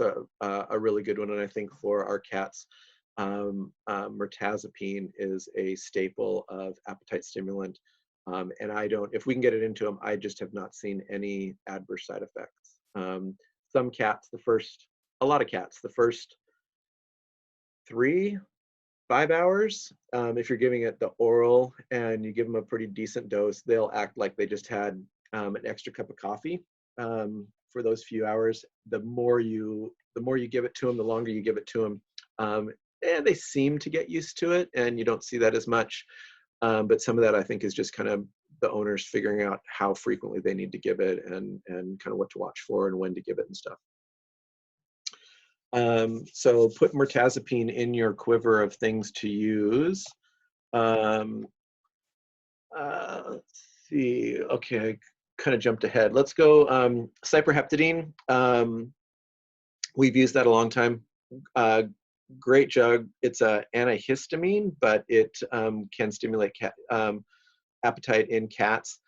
a really good one. And I think for our cats, mirtazapine is a staple of appetite stimulant. And if we can get it into them, I just have not seen any adverse side effects. Some cats, a lot of cats, the first 3-5 hours, if you're giving it the oral and you give them a pretty decent dose, they'll act like they just had an extra cup of coffee for those few hours. The more you give it to them, the longer you give it to them, and they seem to get used to it, and you don't see that as much. But some of that, I think, is just kind of the owners figuring out how frequently they need to give it, and kind of what to watch for and when to give it and stuff. So put mirtazapine in your quiver of things to use. Let's see. Okay, I kind of jumped ahead. Let's go cyperheptadine. We've used that a long time. Great drug. It's an antihistamine, but it can stimulate appetite in cats.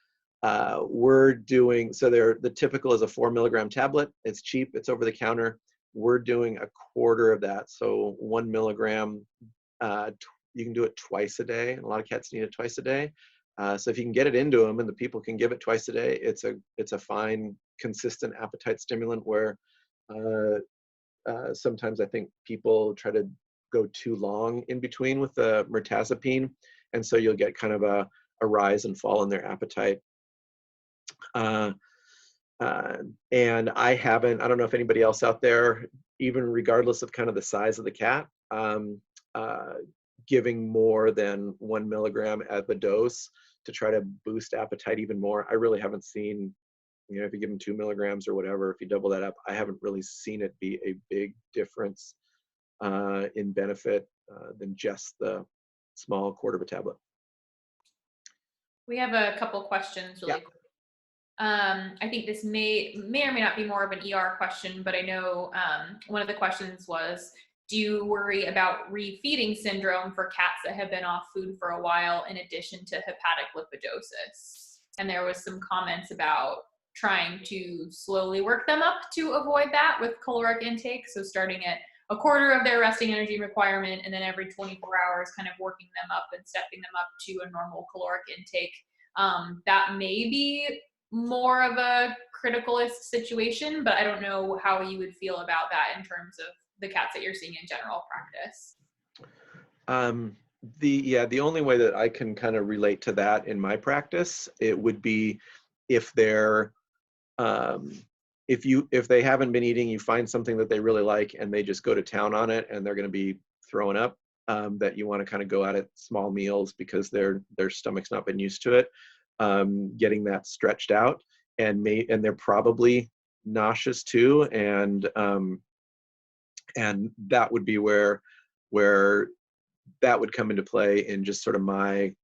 The typical is a 4 milligram tablet. It's cheap. It's over the counter. We're doing 1/4 of that. So 1 milligram. You can do it twice a day. And a lot of cats need it twice a day. So if you can get it into them and the people can give it twice a day, it's a fine, consistent appetite stimulant where sometimes I think people try to go too long in between with the mirtazapine, and so you'll get kind of a rise and fall in their appetite. And I don't know if anybody else out there, even regardless of kind of the size of the cat, giving more than 1 milligram at the dose to try to boost appetite even more. I really haven't seen, if you give them 2 milligrams or whatever, if you double that up, I haven't really seen it be a big difference in benefit than just the small 1/4 of a tablet. We have a couple questions really quick. I think this may or may not be more of an ER question, but I know one of the questions was, do you worry about refeeding syndrome for cats that have been off food for a while in addition to hepatic lipidosis? And there was some comments about trying to slowly work them up to avoid that with caloric intake. So starting at 1/4 of their resting energy requirement, and then every 24 hours kind of working them up and stepping them up to a normal caloric intake. That may be more of a criticalist situation, but I don't know how you would feel about that in terms of the cats that you're seeing in general practice. The only way that I can kind of relate to that in my practice, it would be if they're if they haven't been eating, you find something that they really like and they just go to town on it and they're going to be throwing up, that you want to kind of go at it small meals because their stomach's not been used to it, getting that stretched out, and they're probably nauseous too, and that would be where that would come into play in just sort of my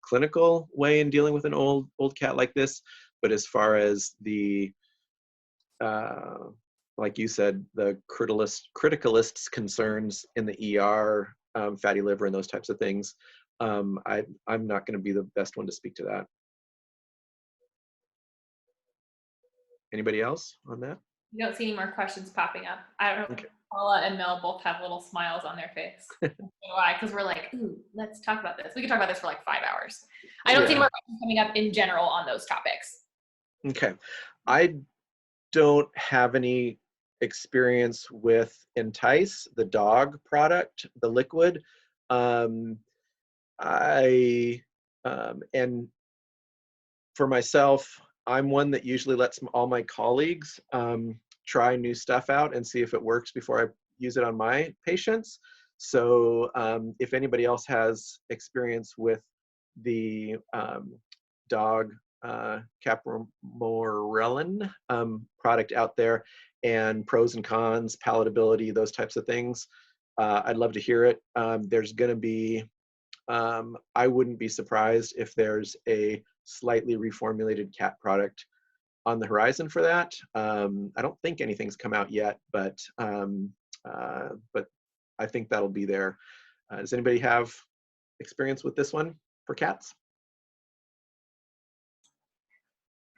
clinical way in dealing with an old cat like this. But as far as the like you said, the criticalist's concerns in the ER, fatty liver and those types of things, I'm not going to be the best one to speak to that. Anybody else on that? You don't see any more questions popping up. I don't know. Okay. Paula and Mel both have little smiles on their face. Why? Because we're like, ooh, let's talk about this. We can talk about this for like 5 hours. I don't see any more questions coming up in general on those topics. Okay. I don't have any experience with Entice, the dog product, the liquid. And for myself, I'm one that usually lets all my colleagues try new stuff out and see if it works before I use it on my patients. So if anybody else has experience with the dog Capromorelin product out there, and pros and cons, palatability, those types of things, I'd love to hear it. There's going to be, I wouldn't be surprised if there's a slightly reformulated cat product on the horizon for that. I don't think anything's come out yet, but I think that'll be there. Does anybody have experience with this one for cats?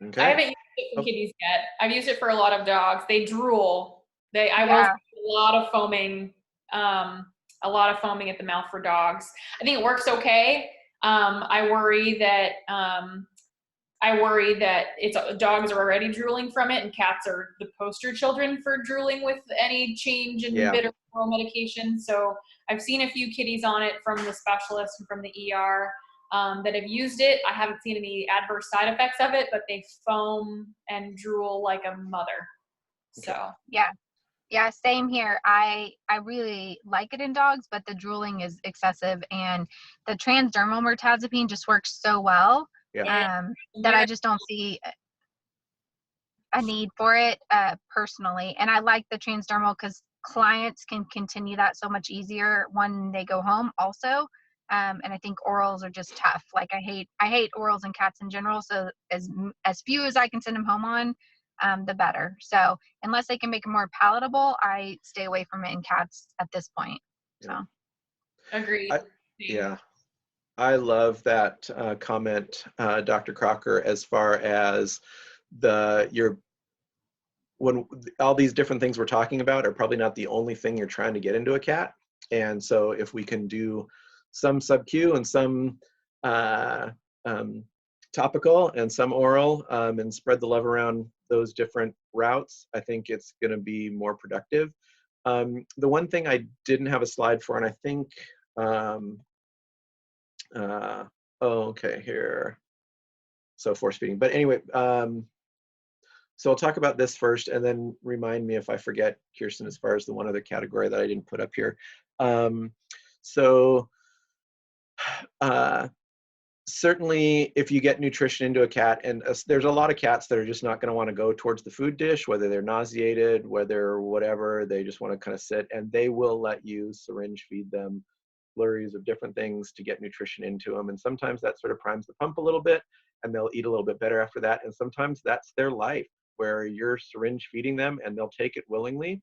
Okay. I haven't used it for kitties yet. I've used it for a lot of dogs. They drool. I will see a lot of foaming at the mouth for dogs. I think it works okay. I worry that dogs are already drooling from it, and cats are the poster children for drooling with any change in bitter oral medication. So I've seen a few kitties on it from the specialist and from the ER that have used it. I haven't seen any adverse side effects of it, but they foam and drool like a mother. So yeah, same here. I really like it in dogs, but the drooling is excessive, and the transdermal mirtazapine just works so well that I just don't see a need for it personally. And I like the transdermal because clients can continue that so much easier when they go home also. And I think orals are just tough. Like I hate orals in cats in general. So as few as I can send them home on, the better. So unless they can make it more palatable, I stay away from it in cats at this point. So agreed. I love that comment, Dr. Crocker, as far as when all these different things we're talking about are probably not the only thing you're trying to get into a cat. And so if we can do some sub-Q and some topical and some oral, and spread the love around those different routes, I think it's going to be more productive. The one thing I didn't have a slide for, and I think, okay, here. So force feeding. But anyway, so I'll talk about this first, and then remind me if I forget, Kirsten, as far as the one other category that I didn't put up here. Certainly, if you get nutrition into a cat, and there's a lot of cats that are just not going to want to go towards the food dish, whether they're nauseated, whether whatever, they just want to kind of sit, and they will let you syringe feed them flurries of different things to get nutrition into them. And sometimes that sort of primes the pump a little bit, and they'll eat a little bit better after that. And sometimes that's their life, where you're syringe feeding them and they'll take it willingly.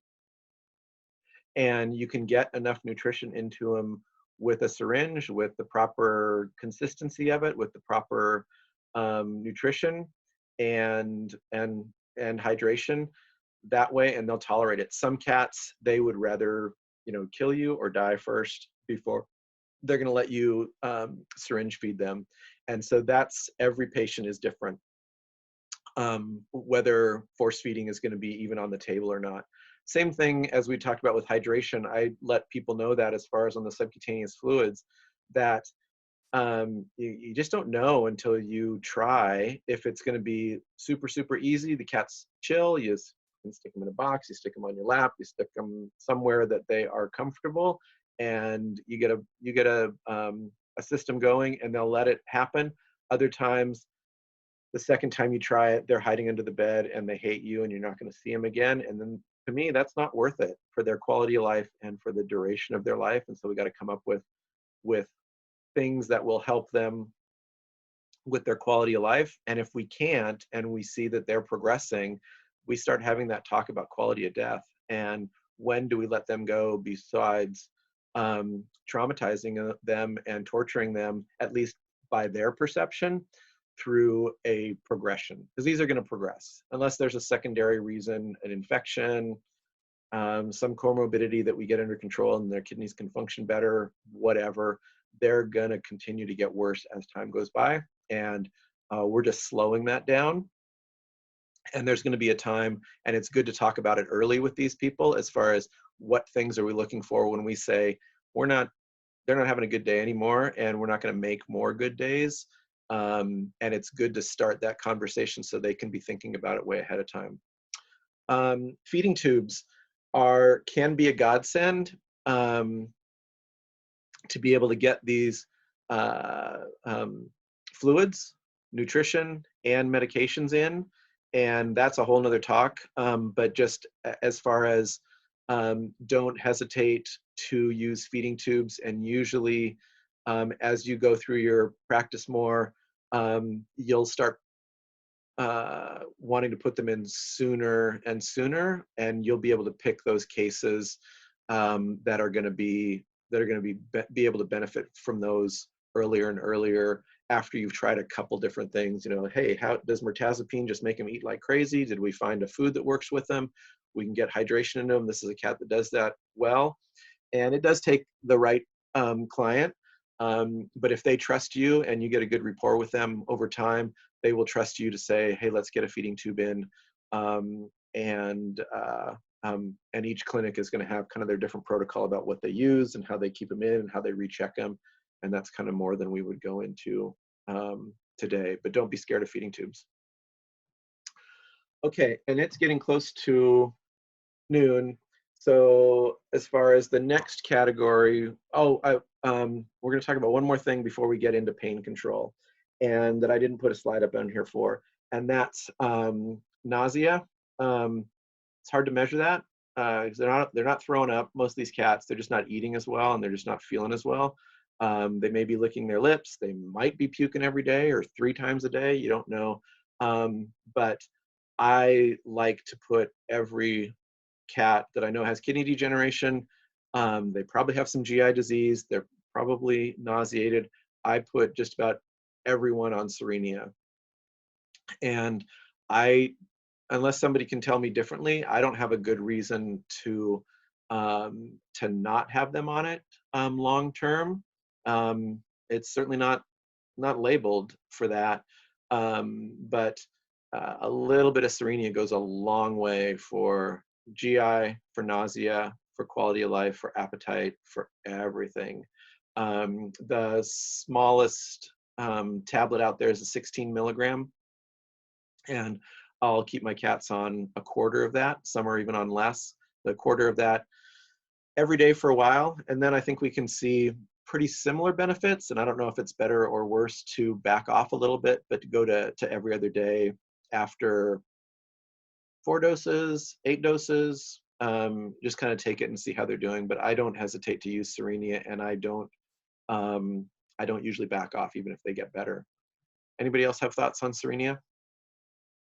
And you can get enough nutrition into them with a syringe, with the proper consistency of it, with the proper nutrition and hydration that way, and they'll tolerate it. Some cats, they would rather, kill you or die first before they're going to let you syringe feed them. And so that's, every patient is different, whether force feeding is going to be even on the table or not. Same thing as we talked about with hydration. I let people know that as far as on the subcutaneous fluids, that you just don't know until you try if it's going to be super, super easy. The cats chill. You can stick them in a box. You stick them on your lap. You stick them somewhere that they are comfortable, and you get a system going, and they'll let it happen. Other times, the second time you try it, they're hiding under the bed and they hate you, and you're not going to see them again. And then, to me, that's not worth it for their quality of life and for the duration of their life. And so we got to come up with things that will help them with their quality of life. And if we can't, and we see that they're progressing, we start having that talk about quality of death. And when do we let them go, besides traumatizing them and torturing them, at least by their perception, through a progression? Because these are going to progress unless there's a secondary reason, an infection, some comorbidity that we get under control and their kidneys can function better, whatever. They're going to continue to get worse as time goes by, and we're just slowing that down. And there's going to be a time, and it's good to talk about it early with these people as far as what things are we looking for when we say they're not having a good day anymore, and we're not going to make more good days. And it's good to start that conversation so they can be thinking about it way ahead of time. Feeding tubes can be a godsend to be able to get these fluids, nutrition, and medications in. And that's a whole nother talk. But just as far as don't hesitate to use feeding tubes, and usually as you go through your practice more, you'll start wanting to put them in sooner and sooner, and you'll be able to pick those cases that are going to be able to benefit from those earlier and earlier after you've tried a couple different things. You know, hey, how does mirtazapine just make them eat like crazy? Did we find a food that works with them? We can get hydration into them. This is a cat that does that well. And it does take the right client. But if they trust you and you get a good rapport with them over time, they will trust you to say, hey, let's get a feeding tube in. And each clinic is going to have kind of their different protocol about what they use and how they keep them in and how they recheck them. And that's kind of more than we would go into today. But don't be scared of feeding tubes. Okay, and it's getting close to noon. So as far as the next category, we're going to talk about one more thing before we get into pain control, and that I didn't put a slide up on here for, and that's nausea. It's hard to measure that because they're not throwing up. Most of these cats, they're just not eating as well, and they're just not feeling as well. They may be licking their lips. They might be puking every day or 3 times a day. You don't know. But I like to put every cat that I know has kidney degeneration. They probably have some GI disease. They're probably nauseated. I put just about everyone on Cerenia. And unless somebody can tell me differently, I don't have a good reason to not have them on it long term. It's certainly not labeled for that, but a little bit of Cerenia goes a long way for GI, for nausea, for quality of life, for appetite, for everything. The smallest tablet out there is a 16 milligram, and I'll keep my cats on a quarter of that. Some are even on less. The quarter of that every day for a while, and then I think we can see pretty similar benefits. And I don't know if it's better or worse to back off a little bit, but to go to every other day after 4 doses, 8 doses, just kind of take it and see how they're doing. But I don't hesitate to use Cerenia, and I don't usually back off even if they get better. Anybody else have thoughts on Cerenia?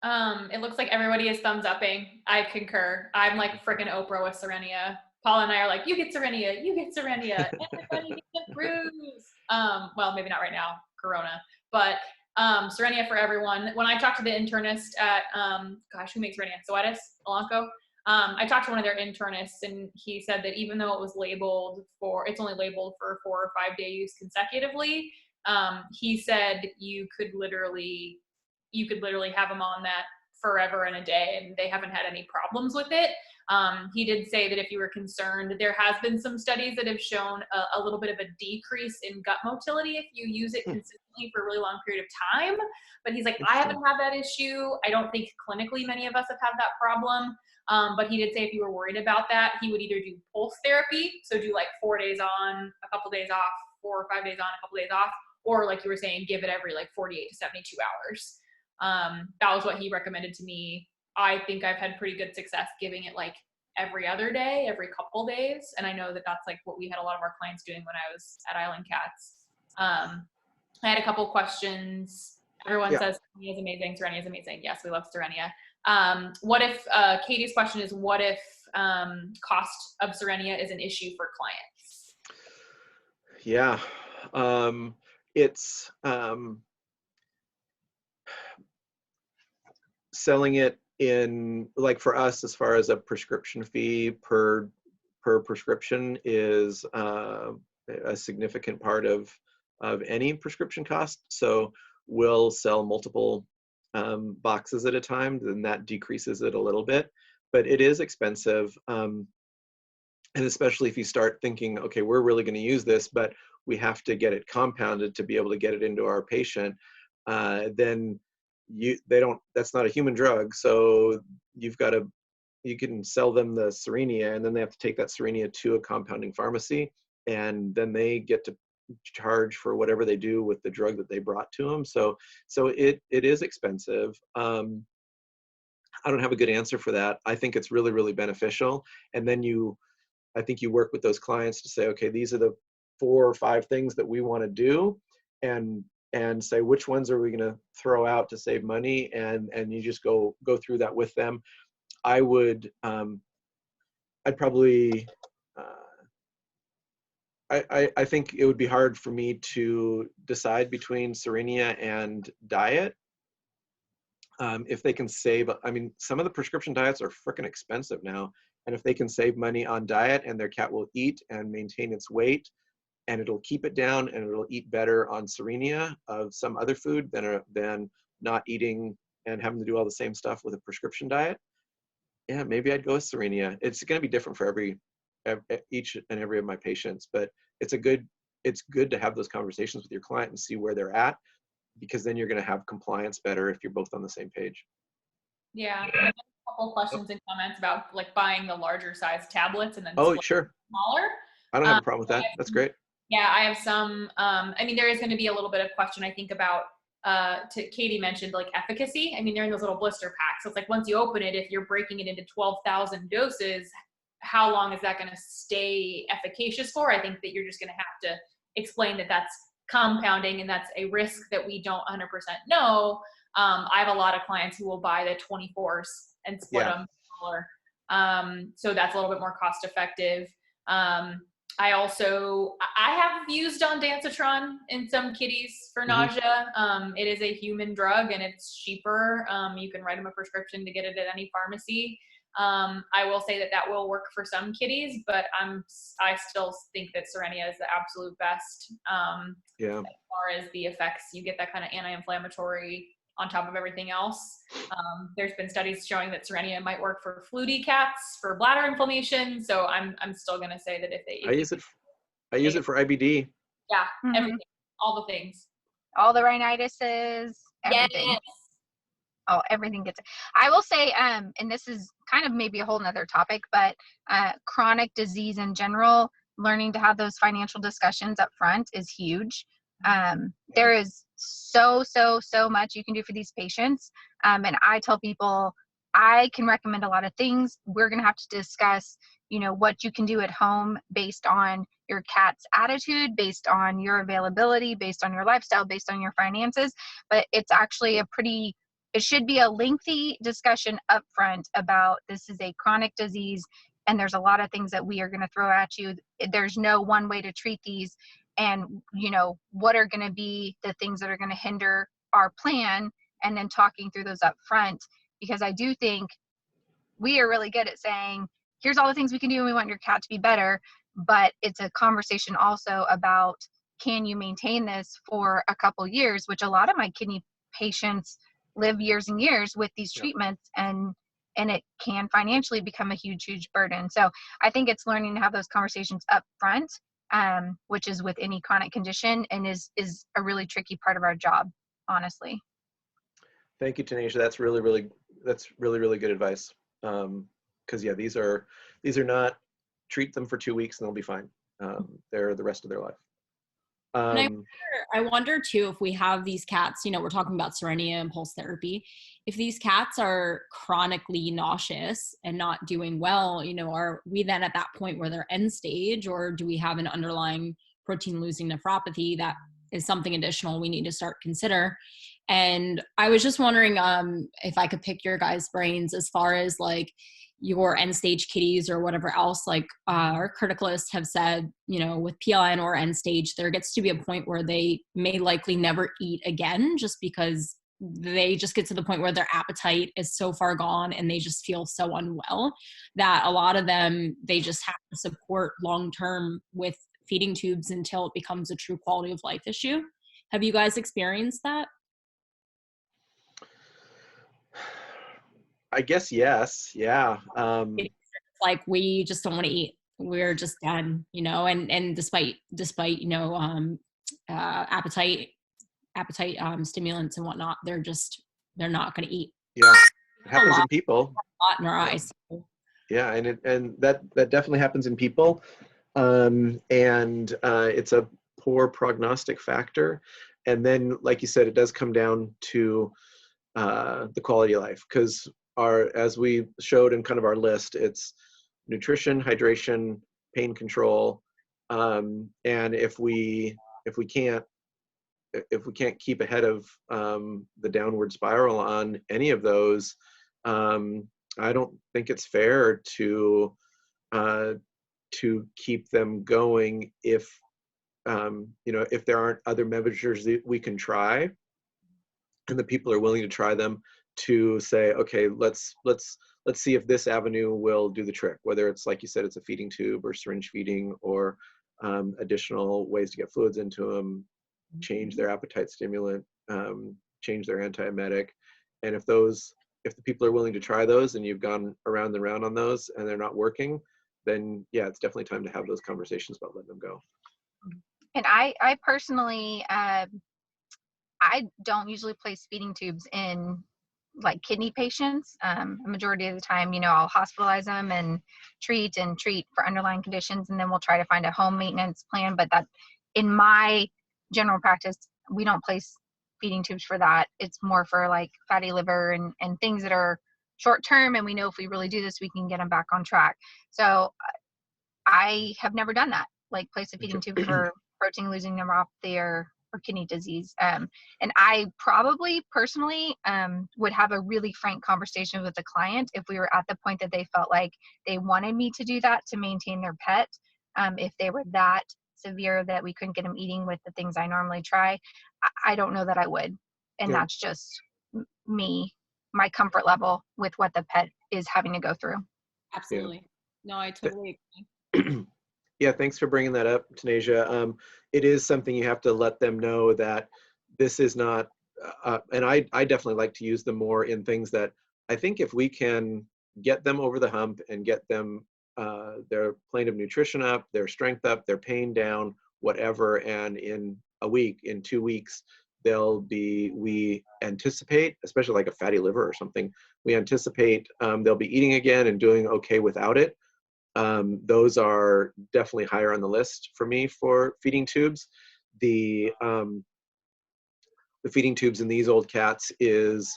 It looks like everybody is thumbs upping. I concur. I'm like freaking Oprah with Cerenia. Paula and I are like, you get Cerenia, you get Cerenia, everybody gets a cruise. Well, maybe not right now, Corona, but Cerenia for everyone. When I talked to the internist at, who makes Cerenia? Zoetis, Elanco. I talked to one of their internists, and he said that even though it's only labeled for 4 or 5 day use consecutively, he said you could literally have them on that forever and a day, and they haven't had any problems with it. He did say that if you were concerned, there has been some studies that have shown a little bit of a decrease in gut motility if you use it consistently for a really long period of time. But he's like, I haven't had that issue. I don't think clinically many of us have had that problem. But he did say if you were worried about that, he would either do pulse therapy, so do like 4 days on, a couple days off, 4 or 5 days on, a couple days off, or like you were saying, give it every like 48 to 72 hours. That was what he recommended to me. I think I've had pretty good success giving it like every other day, every couple days. And I know that that's like what we had a lot of our clients doing when I was at Island Cats. I had a couple questions. Everyone says Cerenia is amazing. Cerenia is amazing. Yes, we love Cerenia. What if, Katie's question is, what if cost of Cerenia is an issue for clients? Yeah, it's selling it in, like for us, as far as a prescription fee per prescription is a significant part of any prescription cost. So we'll sell multiple boxes at a time, then that decreases it a little bit. But it is expensive. And especially if you start thinking, okay, we're really going to use this, but we have to get it compounded to be able to get it into our patient, then that's not a human drug. So you can sell them the Cerenia, and then they have to take that Cerenia to a compounding pharmacy, and then they get to charge for whatever they do with the drug that they brought to them. So it is expensive. I don't have a good answer for that. I think it's really, really beneficial. And then I think you work with those clients to say, okay, these are the 4 or 5 things that we want to do, and say which ones are we going to throw out to save money, and you just go through that with them. I'd probably, I think it would be hard for me to decide between Cerenia and diet. If they can save, I mean, some of the prescription diets are freaking expensive now. And if they can save money on diet, and their cat will eat and maintain its weight, and it'll keep it down, and it'll eat better on Cerenia of some other food than not eating and having to do all the same stuff with a prescription diet, yeah, maybe I'd go with Cerenia. It's going to be different for each and every of my patients, but it's good to have those conversations with your client and see where they're at, because then you're going to have compliance better if you're both on the same page. Yeah. I have a couple questions and comments about like buying the larger size tablets and then Sure. smaller. I don't have a problem with that. That's great. Yeah, I have some, I mean, there is going to be a little bit of question, I think, about, Katie mentioned like efficacy. I mean, they're in those little blister packs. So it's like, once you open it, if you're breaking it into 12,000 doses, how long is that going to stay efficacious for? I think that you're just going to have to explain that that's compounding, and that's a risk that we don't 100% know. I have a lot of clients who will buy the 24s and split them smaller. So that's a little bit more cost effective. I have used ondansetron in some kitties for nausea. It is a human drug, and it's cheaper. You can write them a prescription to get it at any pharmacy. I will say that will work for some kitties, but I still think that Cerenia is the absolute best. As far as the effects, you get that kind of anti-inflammatory on top of everything else. There's been studies showing that Cerenia might work for fluty cats for bladder inflammation. So I'm still going to say that if they, I use it for IBD. Yeah. Everything, all the things. All the rhinitises, everything. Yes. Oh, everything gets it. I will say, and this is kind of maybe a whole nother topic, but chronic disease in general, learning to have those financial discussions up front is huge. There is so much you can do for these patients. And I tell people, I can recommend a lot of things. We're going to have to discuss, what you can do at home based on your cat's attitude, based on your availability, based on your lifestyle, based on your finances. But it's actually it should be a lengthy discussion up front about this is a chronic disease, and there's a lot of things that we are going to throw at you. There's no one way to treat these. And, what are going to be the things that are going to hinder our plan, and then talking through those up front, because I do think we are really good at saying, here's all the things we can do, and we want your cat to be better. But it's a conversation also about, can you maintain this for a couple years, which a lot of my kidney patients live years and years with these treatments, and it can financially become a huge burden. So I think it's learning to have those conversations up front, which is with any chronic condition, and is a really tricky part of our job, honestly. Thank you, Tanisha. That's really good advice. Because these are not, treat them for 2 weeks and they'll be fine. They're the rest of their life. And I wonder too, if we have these cats, we're talking about Cerenia and pulse therapy. If these cats are chronically nauseous and not doing well, are we then at that point where they're end stage, or do we have an underlying protein losing nephropathy that is something additional we need to start consider? And I was just wondering if I could pick your guys' brains as far as like your end stage kitties or whatever else, like our criticalists have said, with PLN or end stage, there gets to be a point where they may likely never eat again, just because they just get to the point where their appetite is so far gone and they just feel so unwell that a lot of them, they just have to support long-term with feeding tubes until it becomes a true quality of life issue. Have you guys experienced that? I guess yes. Yeah. It's like we just don't want to eat. We're just done, you know, and despite, you know, appetite stimulants and whatnot, they're not going to eat. Yeah. It A happens in people. lot in our Yeah. eyes. Yeah, and that definitely happens in people, and it's a poor prognostic factor. And then, like you said, it does come down to the quality of life, because as we showed in kind of our list, it's nutrition, hydration, pain control, and if we can't keep ahead of the downward spiral on any of those, I don't think it's fair uh, to keep them going if if there aren't other measures that we can try, and the people are willing to try them, to say, okay, let's see if this avenue will do the trick, whether it's, like you said, it's a feeding tube or syringe feeding, or additional ways to get fluids into them, change their appetite stimulant, change their antiemetic. And if the people are willing to try those, and you've gone around and around on those and they're not working, then yeah, it's definitely time to have those conversations about letting them go. And I personally, I don't usually place feeding tubes in like kidney patients. A majority of the time, I'll hospitalize them and treat for underlying conditions, and then we'll try to find a home maintenance plan. But that, in my general practice, we don't place feeding tubes for that. It's more for like fatty liver and things that are short term, and we know if we really do this, we can get them back on track. So I have never done that, like place a feeding tube for protein losing neuropathy or kidney disease. And I probably personally would have a really frank conversation with the client if we were at the point that they felt like they wanted me to do that to maintain their pet. If they were that severe that we couldn't get them eating with the things I normally try, I don't know that I would. And Yeah. that's just me, my comfort level with what the pet is having to go through. Absolutely. No, I totally agree. Yeah, thanks for bringing that up, Tanasia. It is something you have to let them know that this is not, and I definitely like to use them more in things that I think if we can get them over the hump and get them their plane of nutrition up, their strength up, their pain down, whatever, and in a week, in 2 weeks, we anticipate, especially like a fatty liver or something, we anticipate they'll be eating again and doing okay without it. Those are definitely higher on the list for me for feeding tubes. The feeding tubes in these old cats is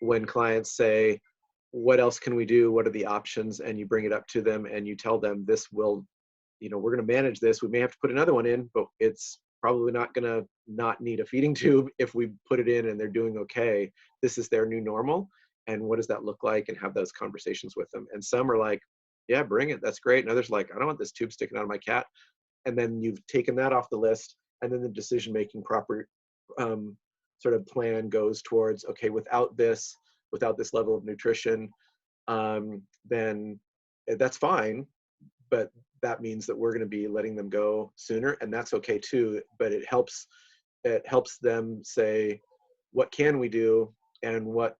when clients say, what else can we do? What are the options? And you bring it up to them and you tell them, this will, we're going to manage this. We may have to put another one in, but it's probably not going to not need a feeding tube if we put it in and they're doing okay. This is their new normal. And what does that look like? And have those conversations with them. And some are like, yeah, bring it. That's great. And others are like, I don't want this tube sticking out of my cat. And then you've taken that off the list. And then the decision-making proper sort of plan goes towards, okay, without this level of nutrition, then that's fine. But that means that we're going to be letting them go sooner, and that's okay too. But it helps them say, what can we do, and what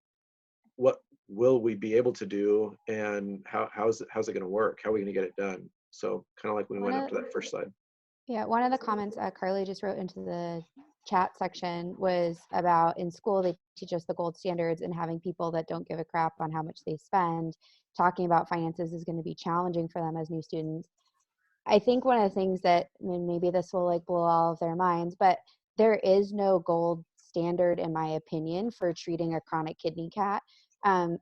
will we be able to do, and how's it going to work? How are we going to get it done? So kind of like when we went up to that first slide. Yeah, one of the comments Carly just wrote into the chat section was about, in school they teach us the gold standards, and having people that don't give a crap on how much they spend talking about finances is going to be challenging for them as new students. I think one of the things that, and maybe this will like blow all of their minds, but there is no gold standard, in my opinion, for treating a chronic kidney cat. And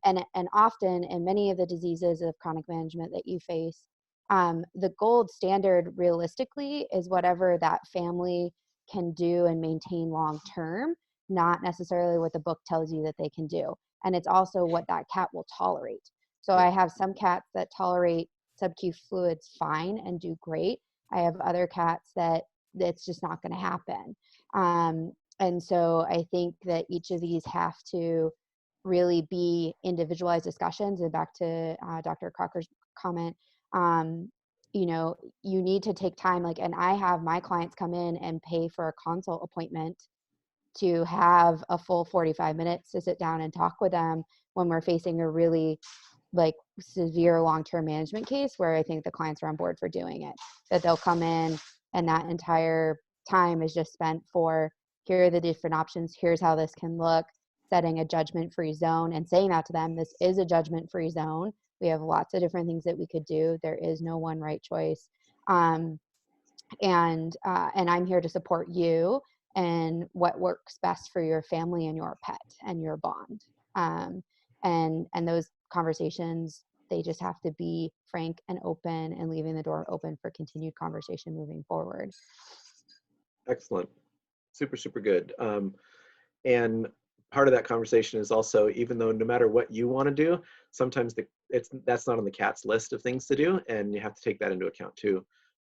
often in many of the diseases of chronic management that you face, the gold standard realistically is whatever that family can do and maintain long term, not necessarily what the book tells you that they can do. And it's also what that cat will tolerate. So I have some cats that tolerate sub-Q fluids fine and do great. I have other cats that it's just not going to happen. And so I think that each of these have to really be individualized discussions. And back to Dr. Crocker's comment, you need to take time, and I have my clients come in and pay for a consult appointment to have a full 45 minutes to sit down and talk with them when we're facing a really like severe long-term management case, where I think the clients are on board for doing it, that they'll come in and that entire time is just spent for, here are the different options, here's how this can look, setting a judgment-free zone and saying that to them, this is a judgment-free zone. We have lots of different things that we could do. There is no one right choice. And I'm here to support you and what works best for your family and your pet and your bond. And those conversations, they just have to be frank and open and leaving the door open for continued conversation moving forward. Excellent. Super, super good. And part of that conversation is also, even though no matter what you want to do, sometimes that's not on the cat's list of things to do, and you have to take that into account too.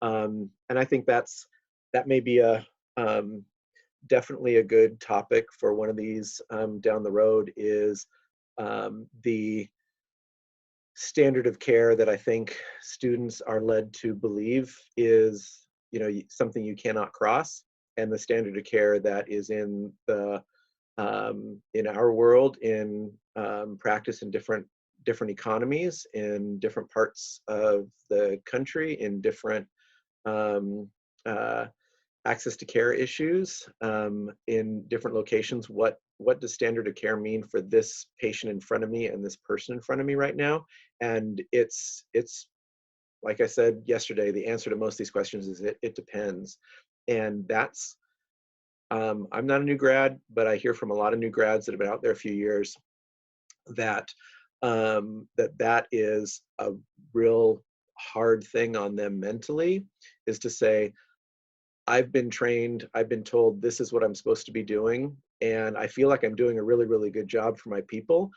And I think that may be definitely a good topic for one of these down the road, is the standard of care that I think students are led to believe is, something you cannot cross, and the standard of care that is in our world, in practice in different economies, in different parts of the country, in different access to care issues, in different locations. What does standard of care mean for this patient in front of me and this person in front of me right now? And it's like I said yesterday, the answer to most of these questions is it depends. And that's, I'm not a new grad, but I hear from a lot of new grads that have been out there a few years that that is a real hard thing on them mentally, is to say, I've been trained, I've been told this is what I'm supposed to be doing, and I feel like I'm doing a really, really good job for my people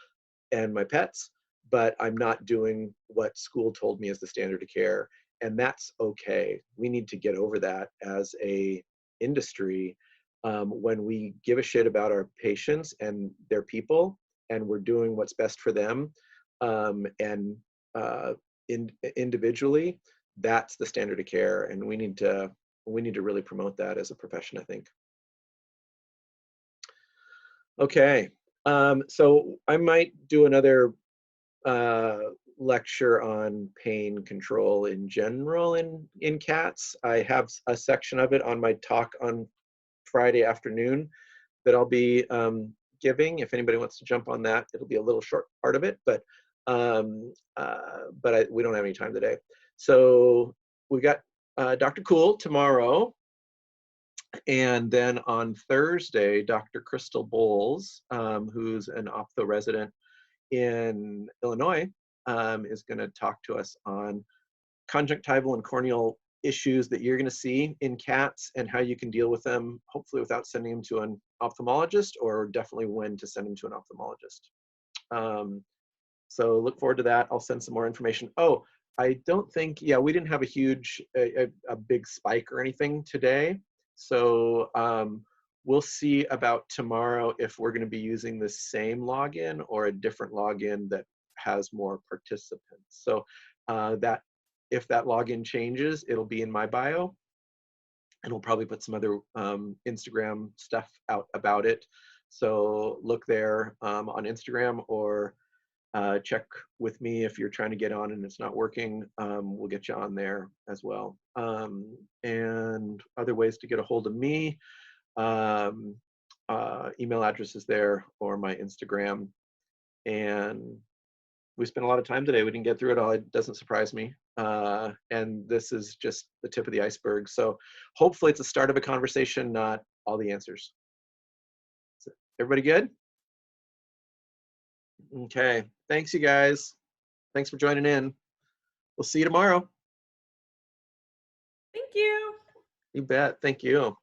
and my pets, but I'm not doing what school told me is the standard of care. And that's okay. We need to get over that as a industry. When we give a shit about our patients and their people, and we're doing what's best for them, individually, that's the standard of care, and we need to really promote that as a profession, I think. Okay, so I might do another lecture on pain control in general in cats. I have a section of it on my talk on Friday afternoon that I'll be giving. If anybody wants to jump on that, it'll be a little short part of it, but we don't have any time today. So we've got Dr. Cool tomorrow, and then on Thursday, Dr. Crystal Bowles, who's an ophtho resident in Illinois, is going to talk to us on conjunctival and corneal issues that you're going to see in cats and how you can deal with them, hopefully without sending them to an ophthalmologist, or definitely when to send them to an ophthalmologist. So look forward to that. I'll send some more information. Oh, I don't think, we didn't have a big spike or anything today. So we'll see about tomorrow if we're going to be using the same login or a different login that has more participants. So that if that login changes, it'll be in my bio, and we'll probably put some other Instagram stuff out about it. So look there on Instagram, or check with me if you're trying to get on and it's not working. We'll get you on there as well. And other ways to get a hold of me, email address is there, or my Instagram. And we spent a lot of time today. We didn't get through it all. It doesn't surprise me. And this is just the tip of the iceberg. So hopefully it's the start of a conversation, not all the answers. So, everybody good? Okay. Thanks, you guys. Thanks for joining in. We'll see you tomorrow. Thank you. You bet. Thank you.